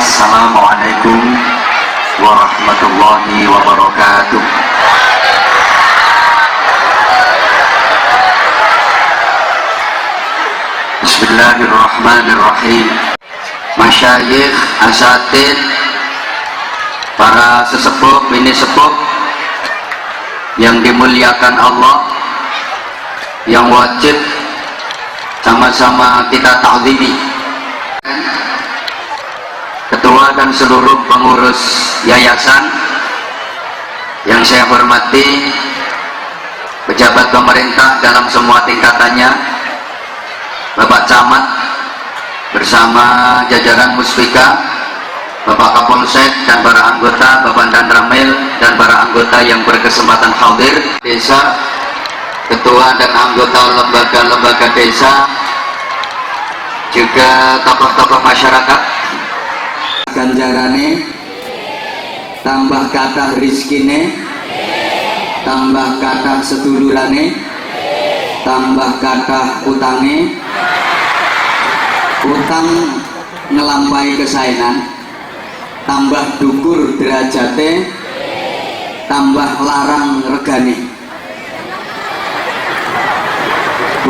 Assalamualaikum warahmatullahi wabarakatuh. Bismillahirrahmanirrahim. Masyayikh, asatid, para sesepuh, bini sepuh yang dimuliakan Allah, yang wajib sama-sama kita ta'zimi. Ketua dan seluruh pengurus yayasan yang saya hormati, pejabat pemerintah dalam semua tingkatannya, Bapak Camat bersama jajaran Muspika, Bapak Kapolsek dan para anggota, Bapak Dan Ramil dan para anggota yang berkesempatan hadir, desa, ketua dan anggota lembaga-lembaga desa, juga tokoh-tokoh masyarakat. Ganjarane tambah kathah rizkine, tambah kathah sedulurane, tambah kathah utange, utang ngelampahi kesaenan, tambah dukur derajate, tambah larang regane.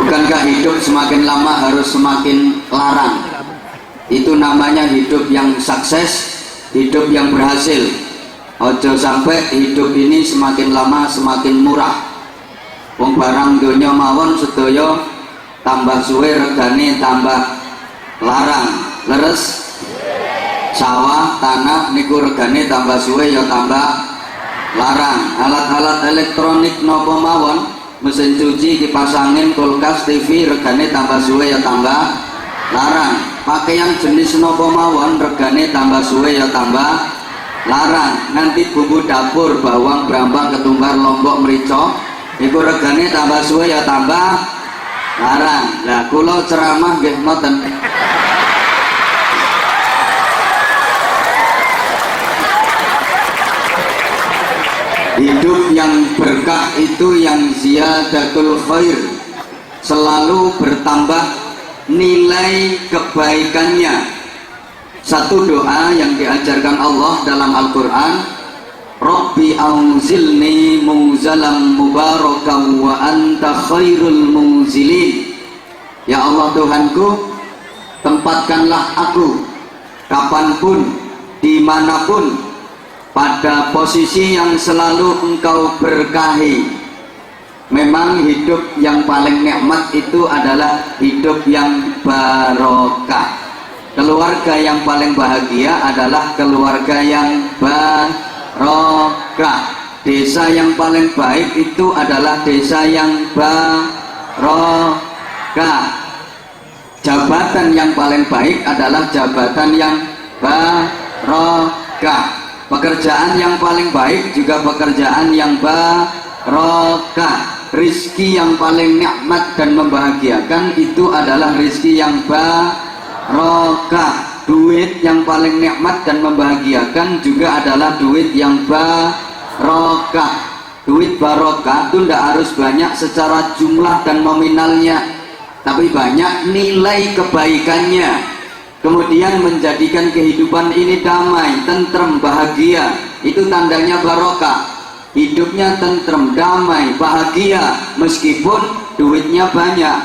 Bukankah hidup semakin lama harus semakin larang? Itu namanya hidup yang sukses, hidup yang berhasil. Ojo sampai hidup ini semakin lama semakin murah. Wong barang donya mawon sedaya tambah suwe regane tambah larang. Leres sawah tanah niku regane tambah suwe ya tambah larang. Alat-alat elektronik napa mawon, mesin cuci, kipas angin, kulkas, TV regane tambah suwe ya tambah larang. Pakaian jenis nopo mawon regane tambah suwe ya tambah larang. Nanti bumbu dapur, bawang, brambang, ketumbar, lombok, merica iku regane tambah suwe ya tambah larang. Lah kula ceramah nggih ngoten. Hidup yang berkah itu yang ziyadatul khair, selalu bertambah nilai kebaikannya. Satu doa yang diajarkan Allah dalam Al-Quran, Rabbi auzilni muzalam mubarakan wa anta khairul munzilin. Ya Allah Tuhanku, tempatkanlah aku kapanpun, dimanapun, pada posisi yang selalu engkau berkahi. Memang hidup yang paling nikmat itu adalah hidup yang barokah. Keluarga yang paling bahagia adalah keluarga yang barokah. Desa yang paling baik itu adalah desa yang barokah. Jabatan yang paling baik adalah jabatan yang barokah. Pekerjaan yang paling baik juga pekerjaan yang barokah. Rizki yang paling nikmat dan membahagiakan itu adalah rizki yang barokah. Duit yang paling nikmat dan membahagiakan juga adalah duit yang barokah. Duit barokah itu tidak harus banyak secara jumlah dan nominalnya, tapi banyak nilai kebaikannya, kemudian menjadikan kehidupan ini damai, tentrem, bahagia. Itu tandanya barokah. Hidupnya tentrem, damai, bahagia meskipun duitnya banyak.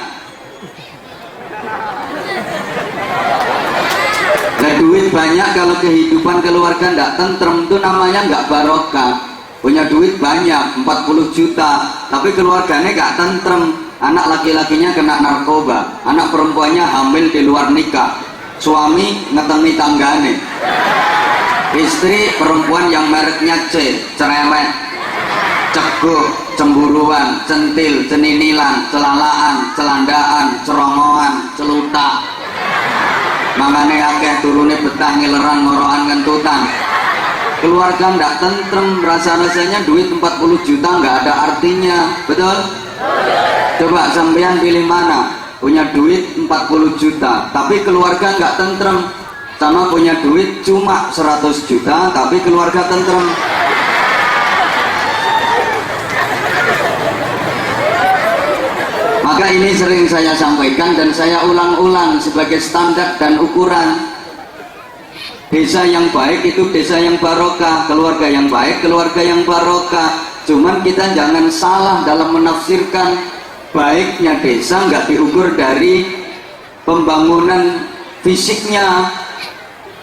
Nah, duit banyak kalau kehidupan keluarga tidak tentrem itu namanya nggak barokah. Punya duit banyak 40 juta tapi keluarganya nggak tentrem. Anak laki-lakinya kena narkoba, anak perempuannya hamil di luar nikah, suami ngetengi tanggane, istri perempuan yang mereknya C, cerewet, ceguh, cemburuan, centil, ceninilan, celalaan, celandaan, cerongoan, celutak. Mangane akeh turune betah ngileran ngorokan kentutan. Keluarga ndak tentrem, rasa-rasanya duit 40 juta nggak ada artinya. Betul? Coba sampean pilih mana? Punya duit 40 juta tapi keluarga nggak tentrem, sama punya duit cuma 100 juta tapi keluarga tentrem. Maka ini sering saya sampaikan dan saya ulang-ulang sebagai standar dan ukuran. Desa yang baik itu desa yang barokah, keluarga yang baik, keluarga yang barokah. Cuman kita jangan salah dalam menafsirkan baiknya desa nggak diukur dari pembangunan fisiknya.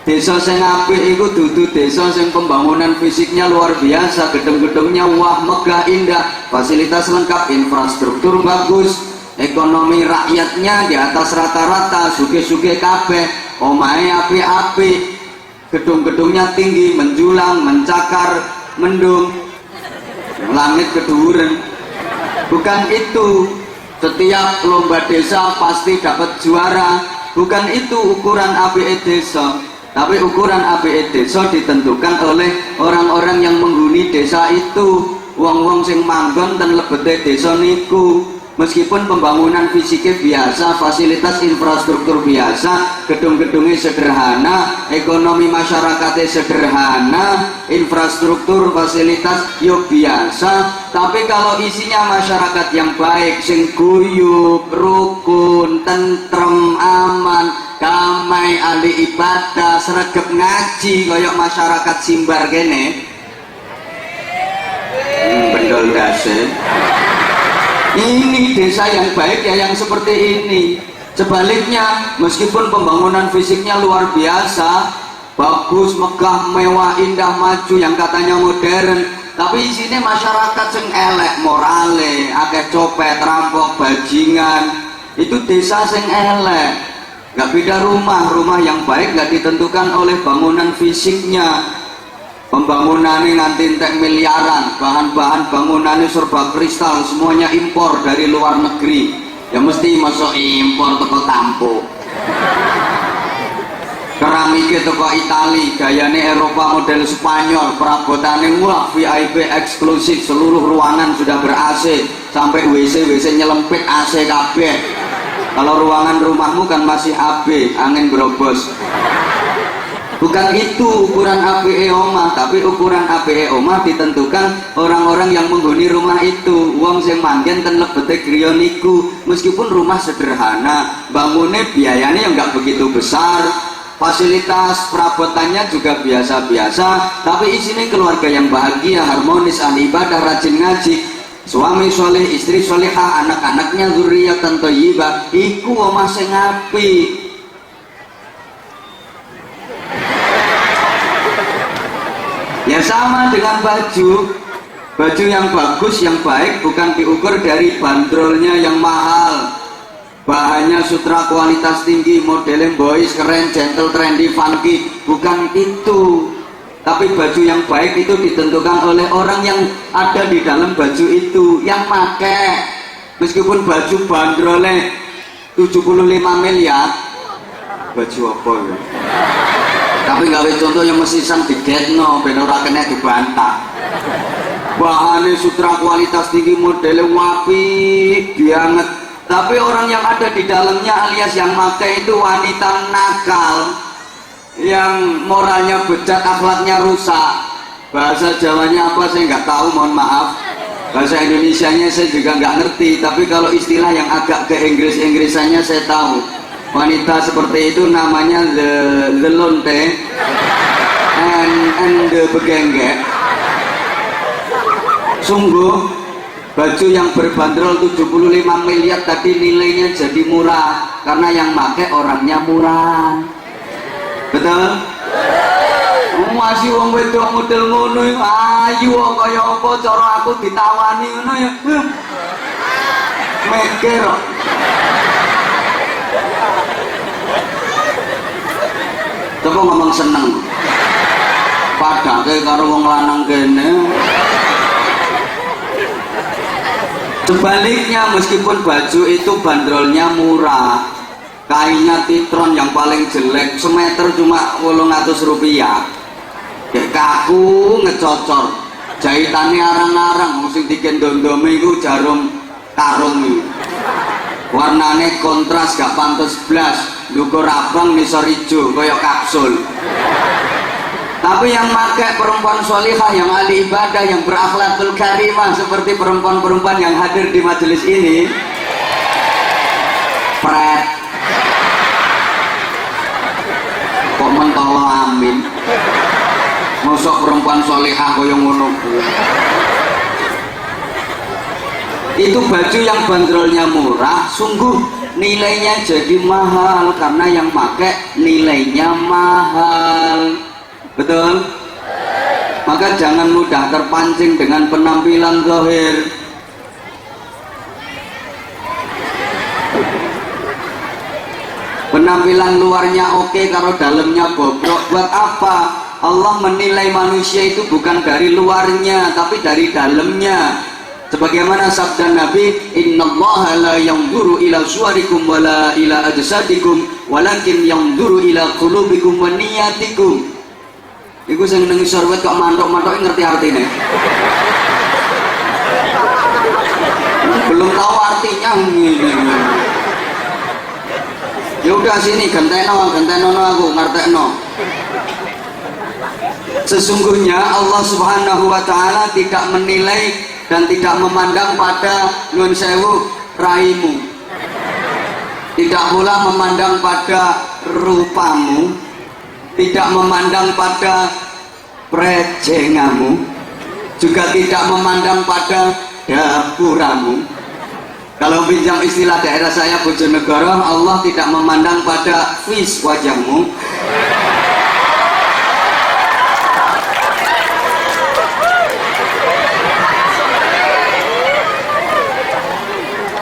Desa sing apik iku dudu desa sing pembangunan fisiknya luar biasa, gedung-gedungnya wah megah indah, fasilitas lengkap, infrastruktur bagus, ekonomi rakyatnya di atas rata-rata, sugih-sugih kabeh, omahe apik-apik, gedung-gedungnya tinggi, menjulang, mencakar, mendung, langit keduren. Bukan itu setiap lomba desa pasti dapat juara, bukan itu ukuran apik desa. Tapi ukuran apik desa ditentukan oleh orang-orang yang menghuni desa itu, wong-wong sing manggon ten lebete desa niku. Meskipun pembangunan fisiknya biasa, fasilitas infrastruktur biasa, gedung-gedungnya sederhana, ekonomi masyarakatnya sederhana, infrastruktur fasilitas yo biasa, tapi kalau isinya masyarakat yang baik, sing guyub, rukun, tentrem, aman, damai, ahli ibadah, sregep ngaji koyok masyarakat Simbar kene, bendol dase. Ini desa yang baik ya, yang seperti ini. Sebaliknya, meskipun pembangunan fisiknya luar biasa, bagus, megah, mewah, indah, maju, yang katanya modern, tapi isinya masyarakat sing elek morale, akeh copet, rampok, bajingan, itu desa sing elek. Gak beda rumah yang baik gak ditentukan oleh bangunan fisiknya. Pembangunannya nganti entek miliaran, bahan-bahan bangunannya serba kristal, semuanya impor dari luar negeri. Ya mesti masuk impor toko Tampo. Keramiknya toko Itali, gayanya Eropa model Spanyol, perabotannya wah VIP eksklusif, seluruh ruangan sudah ber-AC, sampai WC nyelempit AC kabeh. Kalau ruangan rumahmu kan masih AB, angin berobos. Bukan itu ukuran APE omah, tapi ukuran APE omah ditentukan orang-orang yang menghuni rumah itu. Wong sing manggen ten lebete griya niku, meskipun rumah sederhana, bangunnya biayanya yang nggak begitu besar, fasilitas perabotannya juga biasa-biasa, tapi isinya keluarga yang bahagia, harmonis, ahli ibadah, rajin ngaji, suami soleh, istri solehah, anak-anaknya zuriyatan thayyibah. Iku omah sing apik. Ya sama dengan baju yang bagus, yang baik bukan diukur dari bandrolnya yang mahal, bahannya sutra kualitas tinggi, modelnya boys, keren, gentle, trendy, funky, bukan itu. Tapi baju yang baik itu ditentukan oleh orang yang ada di dalam baju itu, yang pakai. Meskipun baju bandrolnya 75 miliar, baju apa ya? Tapi gawe contoh yang mesisan digetno ben ora kena dibantah. Bahannya sutra kualitas tinggi, modelnya wapi banget, tapi orang yang ada di dalamnya alias yang pakai itu wanita nakal, yang moralnya bejat, akhlaknya rusak. Bahasa Jawanya apa saya nggak tahu, mohon maaf. Bahasa Indonesianya saya juga nggak ngerti, tapi kalau istilah yang agak ke Inggrisannya saya tahu. Wanita seperti itu namanya the lonte and the begenggek. Sungguh baju yang berbandrol 75 miliar tadi nilainya jadi murah karena yang make orangnya murah. Betul? Masih wong wedok model ngono ayu kaya apa cara aku ditawani ngono ya. Mikir. Coba ngomong seneng, padake karo wong lanang kene. Sebaliknya, meskipun baju itu bandrolnya murah, kainnya titron yang paling jelek, semeter cuma 800 rupiah, kayak kaku ngecocor, jahitannya arang-arang, mesti dikendondome itu jarum karung itu. Warnanya kontras gak pantas blas, dukur abang nisor ijo koyok kapsul. Tapi yang pakai perempuan solihah, yang ahli ibadah, yang berakhlakul karimah seperti perempuan-perempuan yang hadir di majelis ini, pret kok mentolo amin. perempuan solehah kaya ngono. Itu baju yang bandrolnya murah, sungguh nilainya jadi mahal karena yang pakai nilainya mahal. Betul? Maka jangan mudah terpancing dengan penampilan zahir. Penampilan luarnya oke, kalau dalamnya bobrok. Buat apa? Allah menilai manusia itu bukan dari luarnya, tapi dari dalamnya. Sebagaimana sabda Nabi, innallaha la yanzuru ila suwarikum wala ila ajsadikum walakin yanzuru ila qulubikum wa niyatikum. Iku sing nang isor wit kok mantok-mantok ngerti artinya. Belum tahu artinya. Ya udah sini genteno aku ngertekno. Sesungguhnya Allah Subhanahu wa taala tidak menilai dan tidak memandang pada nun sewu raimu, tidak pula memandang pada rupamu, tidak memandang pada prejengamu, juga tidak memandang pada dapuramu. Kalau pinjam istilah daerah saya Bojonegoro, Allah tidak memandang pada vis wajahmu,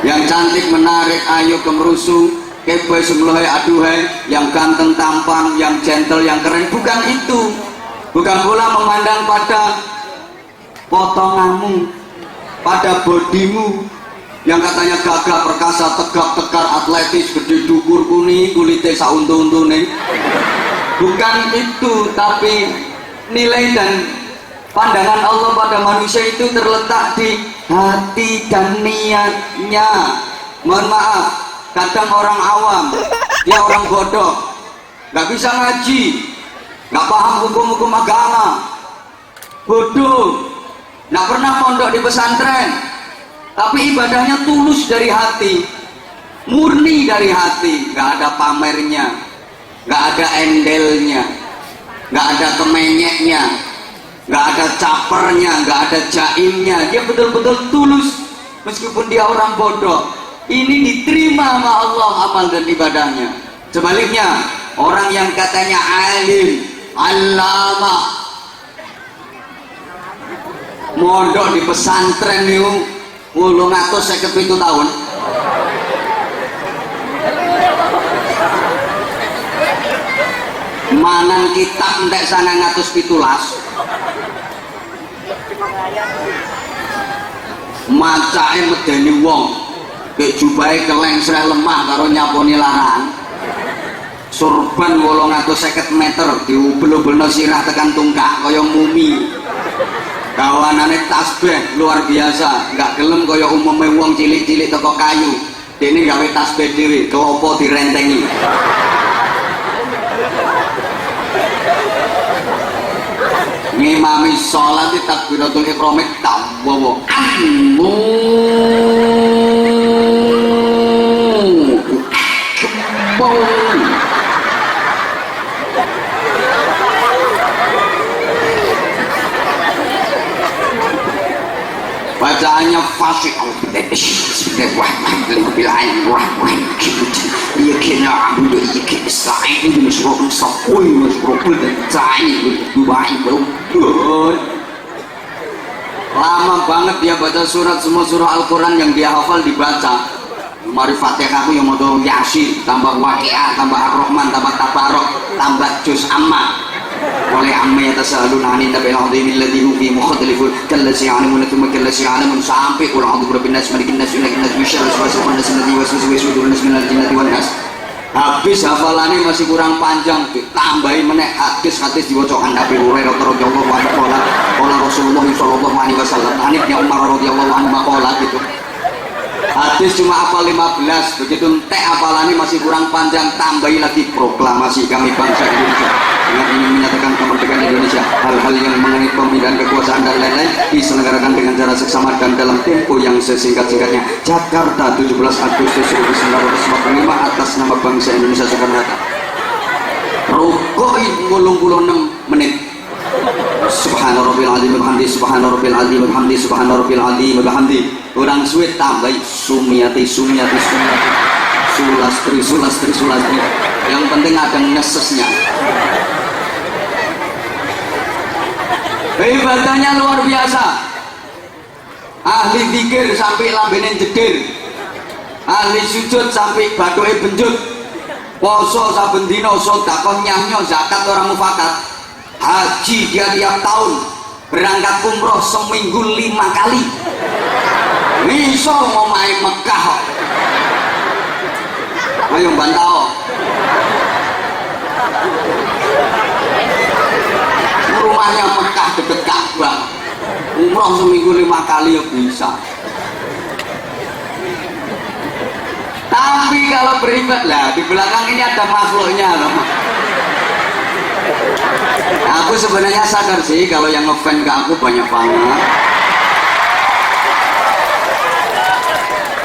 yang cantik, menarik, ayu, kemerusu, kebe, semlohai, aduhai, yang ganteng, tampan, yang gentle, yang keren. Bukan itu. Bukan pula memandang pada potonganmu, pada bodimu yang katanya gagah, perkasa, tegap, tekar, atletis, gede, dukur, kuning, kulitnya sauntu-untune. Bukan itu, tapi nilai dan pandangan Allah pada manusia itu terletak di hati dan niatnya. Mohon maaf, kadang orang awam, dia orang bodoh, nggak bisa ngaji, nggak paham hukum-hukum agama, bodoh, nggak pernah pondok di pesantren, tapi ibadahnya tulus dari hati, murni dari hati, nggak ada pamernya, nggak ada endelnya, nggak ada kemenyeknya, nggak ada capernya, nggak ada jaimnya. Dia betul-betul tulus meskipun dia orang bodoh. Ini diterima sama Allah amal dan ibadahnya. Sebaliknya, orang yang katanya alim, alama, mondok di pesantren itu 857 tahun, manang kitab entek 917, macake medeni wong, kayak jubahe kelengsreh lemah karo nyaponi larang, sorban 850 meter diubel-ubelno sirah tekan tungkak kaya mumi, kawanane tasbih luar biasa, nggak gelem kaya umume wong cilik-cilik teko kayu, dene gawe tasbih dhewe, klopo direntengi. Ngimami sholat di takbiratul ihram tawawa Allahu Akbar. Bacaannya fasih lama banget dia baca surat, semua surah Al-Quran yang dia hafal dibaca. Mari Fatihah aku yang mau Yasin, tambah Waqiah, tambah Ar-Rahman, tambah Tabarok, tambah Juz Amma. Oleh amma yatasaluna ani tabil azimil ladzi hum fi mukhtalifun kallati ya'lamun thumma kallati ya'lamun sampai qul a'udzu birabbin nas malikin nas ilahin nas min syarri waswasil khannas alladzi yuwaswisu fi sudurin nas minal jinnati wan nas. Habis hafalannya masih kurang panjang, tambahin meneh hadis-hadis diwaca Nabi Hurairah radhiyallahu anhu qala Rasulullah sallallahu alaihi wasallam anibnya Umar radhiyallahu anhu qala gitu. Hadis cuma hafal 15, begitu entek hafalannya masih kurang panjang, tambahi lagi proklamasi kami bangsa Indonesia dengan ingin menyatakan kemerdekaan Indonesia, hal-hal yang mengenai pembinaan kekuasaan dan lain-lain diselenggarakan dengan cara seksama dan dalam tempo yang sesingkat-singkatnya. Jakarta 17 Agustus 1945 atas nama bangsa Indonesia Soekarno Hatta. Rukuk 86 menit, Subhana rabbil azim bihamdi, subhana rabbil azim bihamdi, subhana rabbil azim bihamdi. Orang suwe tambah sumiyati sumiyati sumiyati. Sulastri. Yang penting ada nesesnya. Ibadahnya luar biasa. Ahli zikir sampai lambene jedir. Ahli sujud sampai badoke benjut. Poso saben dina, sedekah nyanyo, zakat orang mufakat. Haji dia tiap tahun. Berangkat umroh seminggu 5 kali. Iso ngomahe Mekah. Ayo bantao. Rumahnya Mekah deket Ka'bah. Umroh seminggu 5 kali ya bisa. Tapi kalau beribadah lah di belakang ini ada makhluknya loh. Aku sebenarnya sadar sih kalau yang ngefans ke aku banyak banget.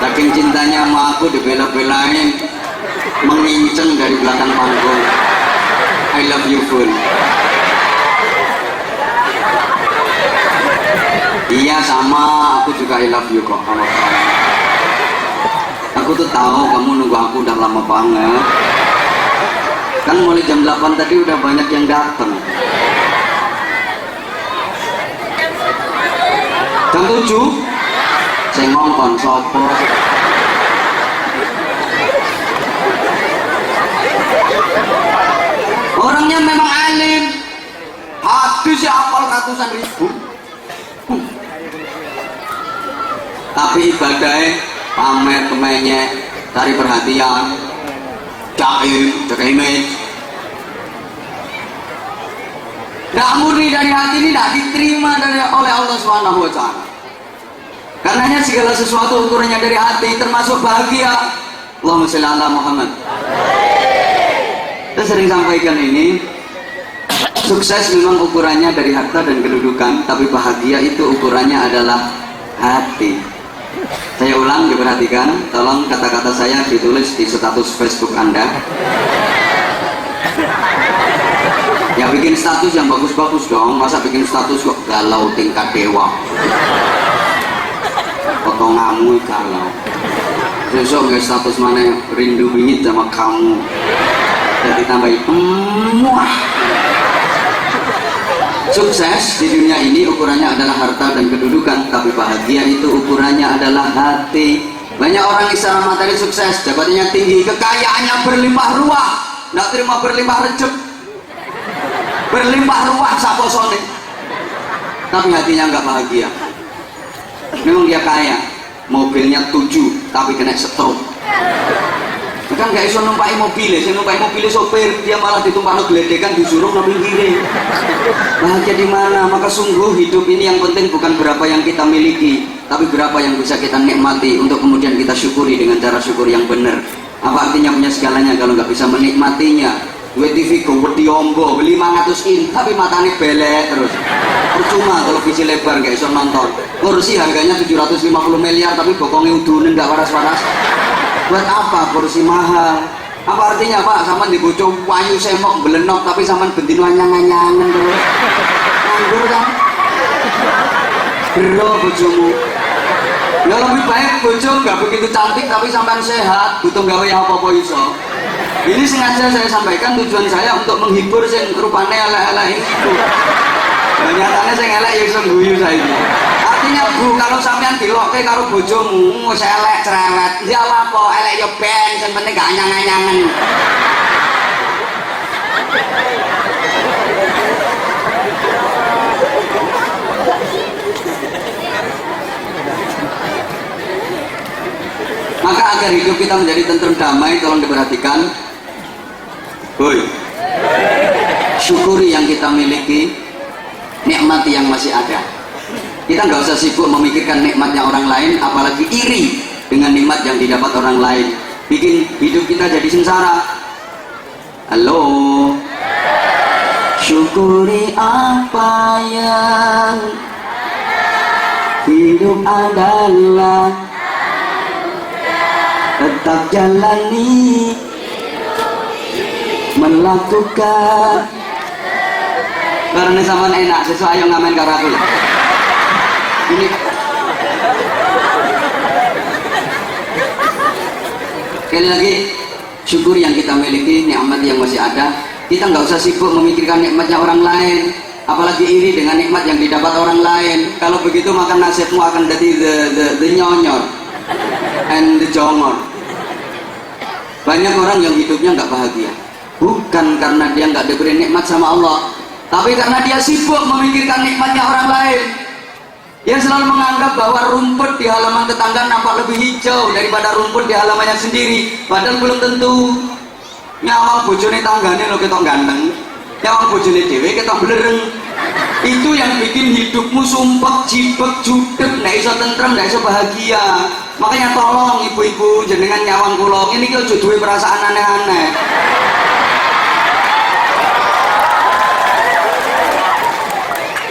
Saking cintanya sama aku dibela-belain, menginceng dari belakang panggung. I love you full. Iya sama, aku juga I love you kok. Aku tuh tahu kamu nunggu aku udah lama banget. Kan mulai jam 8 tadi udah banyak yang datang. Jam 7 saya ngomong sopo. Orangnya memang alim. Hadis ya hafal ratusan ribu. Tapi ibadahnya pamer kemenyek, cari perhatian, jaga image. Tidak murni dari hati ini tidak diterima oleh Allah Subhanahu wa Ta'ala. Karenanya segala sesuatu ukurannya dari hati, termasuk bahagia. Allahumma sholli ala Muhammad. Saya sering sampaikan ini, sukses memang ukurannya dari harta dan kedudukan, tapi bahagia itu ukurannya adalah hati. Saya ulang, diperhatikan, tolong kata-kata saya ditulis di status Facebook Anda. Ya bikin status yang bagus-bagus dong, masa bikin status kok galau tingkat dewa. Potonganmu galau. Besok nggak status mana rindu bingit sama kamu. Jadi tambahin muah. Sukses di dunia ini ukurannya adalah harta dan kedudukan, tapi bahagia itu ukurannya adalah hati. Banyak orang secara materi sukses, jabatannya tinggi, kekayaannya berlimpah ruah, tidak terima berlimpah rezeki, berlimpah ruah saposone, tapi hatinya nggak bahagia. Memang dia kaya, mobilnya 7, tapi kena stroke. Kan gak iso numpai mobilnya, saya numpai mobilnya sopir, dia malah ditumpah geledekan, disuruh no pinggirnya. Bahagia di mana? Maka sungguh hidup ini yang penting bukan berapa yang kita miliki, tapi berapa yang bisa kita nikmati untuk kemudian kita syukuri dengan cara syukur yang benar. Apa artinya punya segalanya kalau nggak bisa menikmatinya? Duit TV gue diombo, beli 500 in, tapi matanya belek terus. Percuma televisi lebar nggak iso nonton. Kursi harganya 750 miliar, tapi bokongnya udunin nggak waras-waras. Buat apa kursi mahal? Apa artinya Pak? Saman dibocok wayu semok belenok, tapi saman bentin wanyang-wanyangan terus. Nganggur kan? Bro bojomu. Ya lebih baik bojo nggak begitu cantik tapi sampean sehat, butuh gawe apa-apa iso. Ini sengaja saya sampaikan, tujuan saya untuk menghibur sing rupane elek-elek itu. Nyatanya saya elek ya iso guyu saiki. Artinya Bu, kalau sampean dilokke karo bojomu elek cerewet, ya apa elek ya ben, sing penting gak anyang-anyangan. Maka agar hidup kita menjadi tentrem damai, tolong diperhatikan. Hoi, syukuri yang kita miliki, nikmati yang masih ada. Kita nggak usah sibuk memikirkan nikmatnya orang lain, apalagi iri dengan nikmat yang didapat orang lain, bikin hidup kita jadi sengsara. Halo, syukuri apa yang hidup adalah, tetap jalani, melakukan karena sampean enak sesuai ayo ngamen karo aku. Ini sekali lagi syukur yang kita miliki, nikmat yang masih ada. Kita nggak usah sibuk memikirkan nikmatnya orang lain, apalagi iri dengan nikmat yang didapat orang lain. Kalau begitu maka nasibmu akan jadi the nyonyor and the jongor. Banyak orang yang hidupnya nggak bahagia, bukan karena dia nggak diberi nikmat sama Allah, tapi karena dia sibuk memikirkan nikmatnya orang lain. Dia selalu menganggap bahwa rumput di halaman tetangga nampak lebih hijau daripada rumput di halamannya sendiri, padahal belum tentu. Nyawang bojone tanggane lo ketok ganteng, nyawang bojone dhewe ketok blereng. Itu yang bikin hidupmu sumpek, jibek, judek, nggak iso tentrem, nggak iso bahagia. Makanya tolong ibu-ibu jenengan nyawang kula ini kok duwe perasaan aneh-aneh.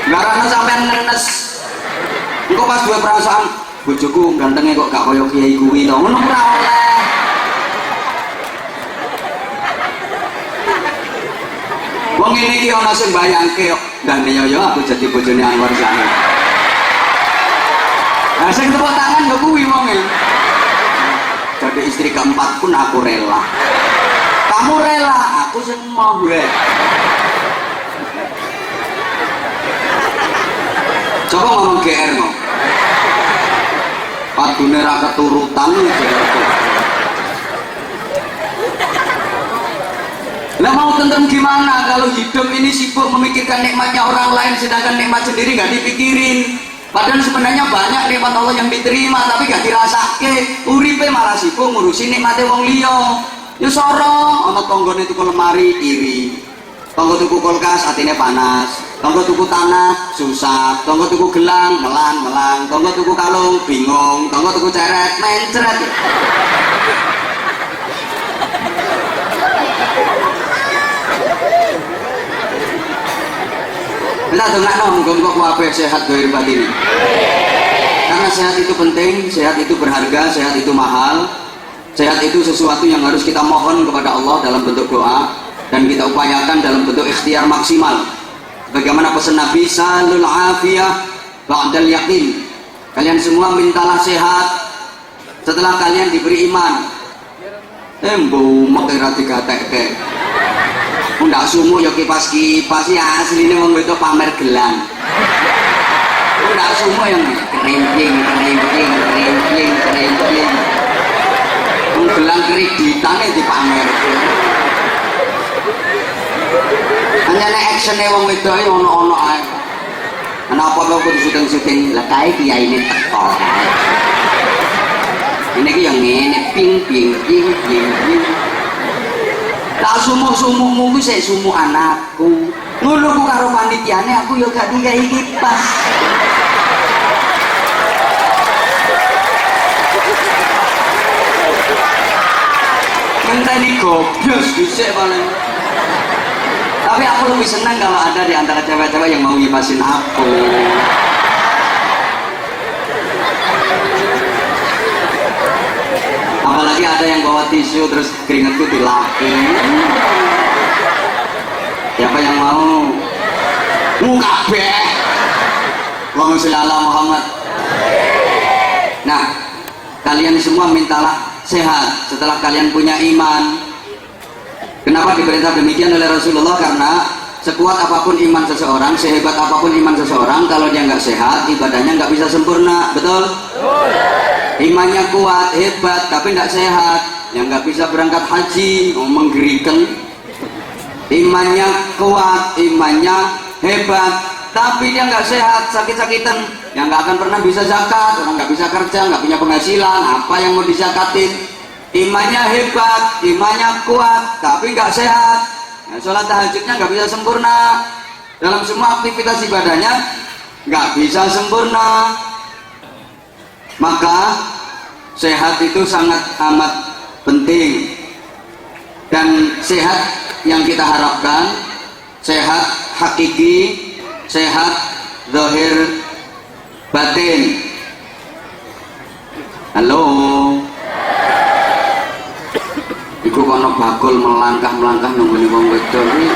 Garana sampean nenes. Engko pas duwe perasaan bojoku gantengnya kok gak koyo kiai kuwi to. Ngono ora oleh. Wong ngene iki ana sing bayangke kok ndane yo aku jadi bojone Anwar Zahid. Nah sing tepuk tangan yo kuwi wonge. Jadi istri keempat pun aku rela. Kamu rela, aku sing mau gue. Coba ngomong GR no. Padune ra keturutan GR. Lah mau tentrem gimana kalau hidup ini sibuk memikirkan nikmatnya orang lain sedangkan nikmat sendiri nggak dipikirin. Padahal sebenarnya banyak nikmat Allah yang diterima tapi gak dirasake. Uripe malah sibuk ngurusin nikmate wong liya. Ya soro ana tanggane tuku lemari iri. Tangga tuku kulkas atine panas. Tangga tuku tanah susah. Tangga tuku gelang melang. Tangga tuku kalung bingung. Tangga tuku ceret mencret. Kita dongakno muga-muga kabeh sehat dohir batin. Karena sehat itu penting, sehat itu berharga, sehat itu mahal. Sehat itu sesuatu yang harus kita mohon kepada Allah dalam bentuk doa dan kita upayakan dalam bentuk ikhtiar maksimal. Bagaimana pesan Nabi salul afiyah ba'dal yakin. Kalian semua mintalah sehat setelah kalian diberi iman. Embo makira digatek-tek. Ndak sumu ya kipas-kipas ya asline wong itu pamer gelang. Ndak sumu yang kerimping. Wong gelang kreditane dipamer. Hanya nek actione wong wedoke ono-ono ae. Kenapa kok kudu syuting-syuting lah kae kiai ini teko. Ini ki yang ngene ping. Tak sumuh-sumuhmu ku sik sumuh anakku. Ngono ku karo panitiane aku ya gak dikai kipas. Ngenteni goblos dhisik paling. Tapi aku lebih senang kalau ada di antara cewek-cewek yang mau ngipasin aku. Apalagi ada yang bawa tisu terus keringetku dilapin. Siapa yang mau? Kabeh. Allahumma sholli ala Muhammad. Nah, kalian semua mintalah sehat setelah kalian punya iman. Kenapa diperintah demikian oleh Rasulullah? Karena sekuat apapun iman seseorang, sehebat apapun iman seseorang, kalau dia nggak sehat, ibadahnya nggak bisa sempurna. Betul? Imannya kuat, hebat, tapi tidak sehat, yang nggak bisa berangkat haji, menggerikan. Imannya kuat, imannya hebat, tapi dia nggak sehat, sakit-sakitan, yang nggak akan pernah bisa zakat, orang nggak bisa kerja, nggak punya penghasilan, apa yang mau dizakatin? Imannya hebat, imannya kuat, tapi nggak sehat. Nah, sholat tahajudnya nggak bisa sempurna, dalam semua aktivitas ibadahnya nggak bisa sempurna. Maka sehat itu sangat amat penting, dan sehat yang kita harapkan sehat hakiki, sehat zahir batin. Halo, iku kono bakul melangkah nunggu wong wedok iki.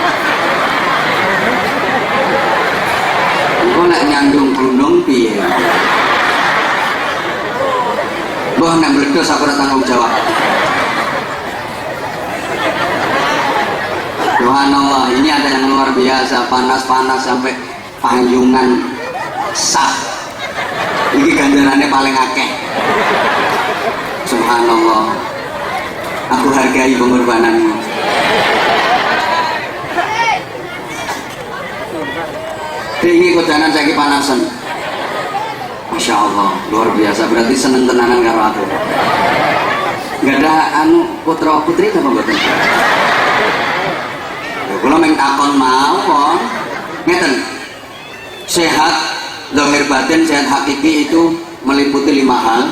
Kok nek nyandung gunung piye? Wah, nek meledos aku ora tanggung jawab. Subhanallah, ini ada yang luar biasa, panas-panas sampai payungan sah. Ini ganjarannya paling akeh. Subhanallah, aku hargai pengorbananmu. Ini kodanan saya panasan. Masya Allah, luar biasa. Berarti seneng tenanan karo aku. Gak ada anu putra putri apa betul? Kalau main takon mawon, ngeten. Sehat, zahir batin, sehat hakiki itu meliputi 5 hal: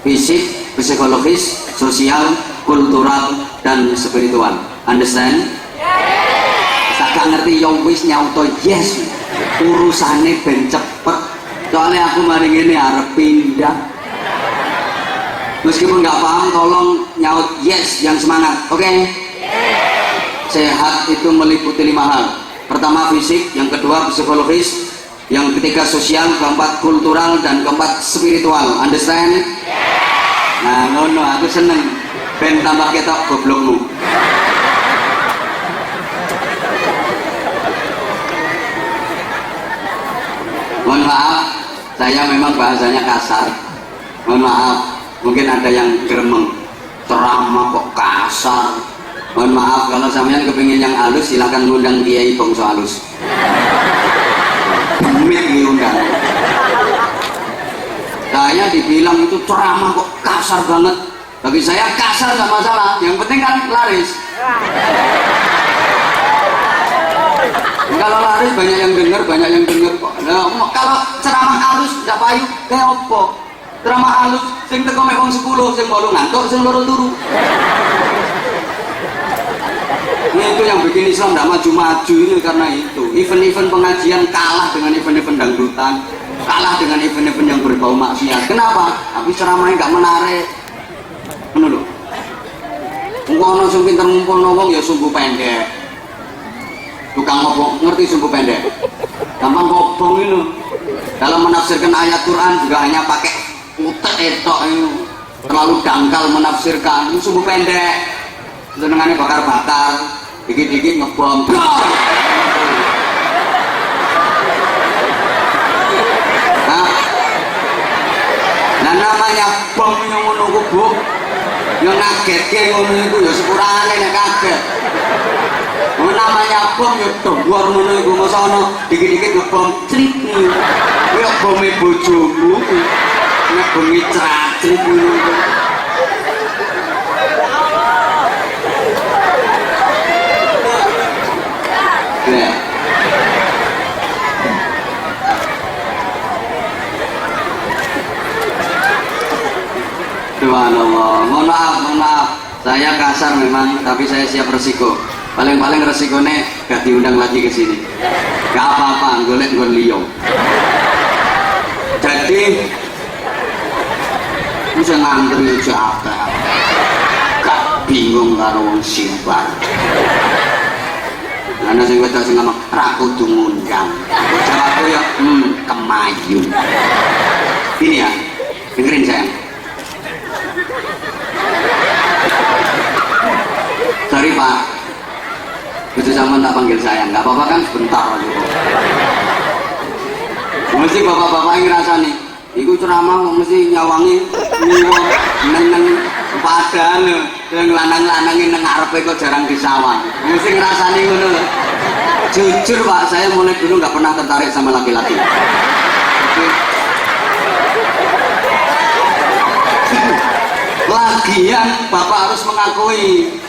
fisik, psikologis, sosial, kultural, dan spiritual. Understand? Saya ngerti yang wis nyauto yes. Urusannya ben cepet. Soalnya aku mari ini harap pindah. Meskipun nggak paham, tolong nyaut yes yang semangat. Oke? Okay? Sehat itu meliputi 5 hal. Pertama fisik, yang kedua psikologis, yang ketiga sosial, keempat kultural, dan keempat spiritual. Understand? Nah, ngono aku seneng. Ben tambah ketok goblokmu. Mohon maaf, saya memang bahasanya kasar. Mohon maaf, mungkin ada yang gremeng. Ceramah kok kasar. Mohon maaf, kalau sampean kepingin yang halus, silakan ngundang kiai bangsa halus. Demit diundang. Saya dibilang itu ceramah kok kasar banget. Bagi saya kasar gak masalah, yang penting kan laris. Kalau laris banyak yang dengar, banyak yang dengar kok. Nah, kalau ceramah halus tidak payu kayak opo. Ceramah halus sing teko mek wong 10, sing 8 ngantuk, sing 2 turu. Itu yang bikin Islam tidak maju-maju ini karena itu. Event-event pengajian kalah dengan event-event dangdutan, kalah dengan event-event yang berbau maksiat. Kenapa? Tapi ceramahnya nggak menarik. Menurut ono sing pinter ngumpulno wong ya sumbu pendek. Tukang ngobong, ngerti sumbu pendek? Gampang ngobong itu. Dalam menafsirkan ayat Quran juga hanya pakai utek etok itu. Terlalu dangkal menafsirkan, itu sumbu pendek. Senengannya bakar-bakar, dikit-dikit ngebom. Nah namanya bom yang menunggu bu, yang ngaget ngono itu ya sepurane nek kaget. Namanya bom ya dongor ngono iku mosok ana dikit-dikit ngebom crit niku. Kuwi bome bojomu. Nek bengi crat-crit ngono. Subhanallah, mohon maaf, saya kasar memang, tapi saya siap resiko. Paling-paling resikonya gak diundang lagi ke sini. Gak apa-apa, golek nggon liyo. Jadi, bisa ngantri siapa? Gak bingung karo wong simpan. Karena sing wedok sing ngomong ra kudu ngundang. Jawabku ya, kemayun. Ini ya, dengerin sayang. Sorry Pak, itu sama tak panggil sayang, nggak apa-apa kan sebentar aja kok. Mesti bapak-bapak yang ngerasani, itu ceramah mesti nyawangi, neng padahal yang lanang-lanangin neng arepe kok jarang disawang. Mesti ngerasani ngono. Jujur Pak, saya mulai dulu nggak pernah tertarik sama laki-laki. Lagian Bapak harus mengakui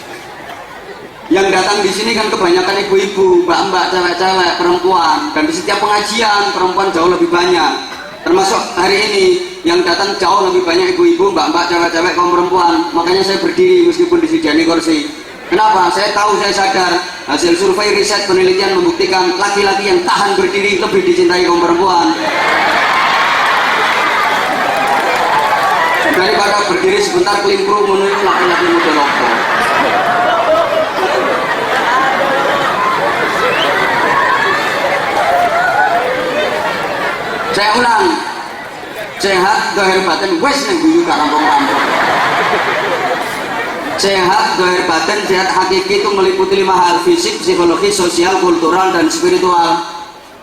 yang datang di sini kan kebanyakan ibu-ibu, mbak-mbak, cewek-cewek, perempuan, dan di setiap pengajian perempuan jauh lebih banyak. Termasuk hari ini yang datang jauh lebih banyak ibu-ibu, mbak-mbak, cewek-cewek, kaum perempuan. Makanya saya berdiri meskipun disijani kursi. Kenapa? Saya tahu, saya sadar hasil survei riset penelitian membuktikan laki-laki yang tahan berdiri lebih dicintai kaum perempuan daripada berdiri sebentar kelimpru menuju laki-laki model lopo. Saya ulang, sehat dohir batin wes ning guyu karampung-rampung. Sehat dohir batin, sehat hakiki itu meliputi 5 hal: fisik, psikologi, sosial, kultural, dan spiritual.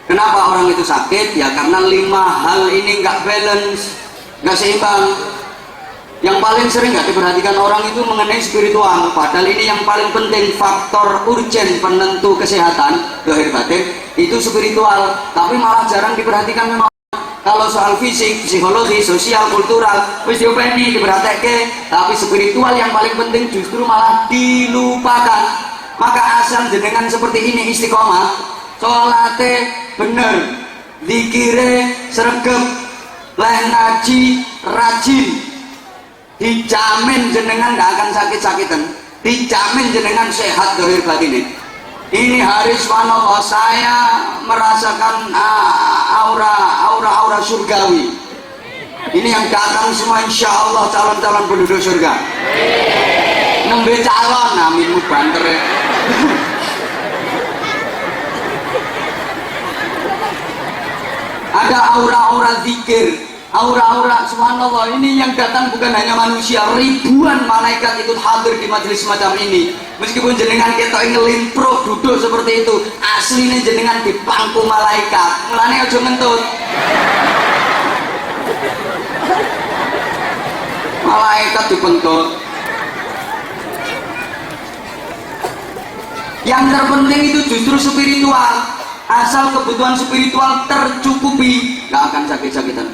Kenapa orang itu sakit? Ya karena 5 hal ini nggak balance, nggak seimbang. Yang paling sering nggak diperhatikan orang itu mengenai spiritual, padahal ini yang paling penting, faktor urgen penentu kesehatan dohir batin itu spiritual, tapi malah jarang diperhatikan memang. Kalau soal fisik, psikologi, sosial, kultural wis diopeni diperhatike, tapi spiritual yang paling penting justru malah dilupakan. Maka asal jenengan seperti ini istiqomah, salate bener, zikire sregep, leh ngaji rajin, dijamin jenengan gak akan sakit-sakitan, dijamin jenengan sehat dohir batin. Ini hari subhanallah saya merasakan aura surgawi. Ini yang datang semua insya Allah calon-calon penduduk surga. Nembe calon, aminmu banter ya. Ada aura-aura zikir, aura-aura subhanallah. Ini yang datang bukan hanya manusia, ribuan malaikat ikut hadir di majelis semacam ini. Meskipun jenengan ketok ngelimpro duduk seperti itu, aslinya jenengan di pangku malaikat. Mulane aja ngentut. Malaikat dipentut. Yang terpenting itu justru spiritual. Asal kebutuhan spiritual tercukupi, gak akan sakit-sakitan.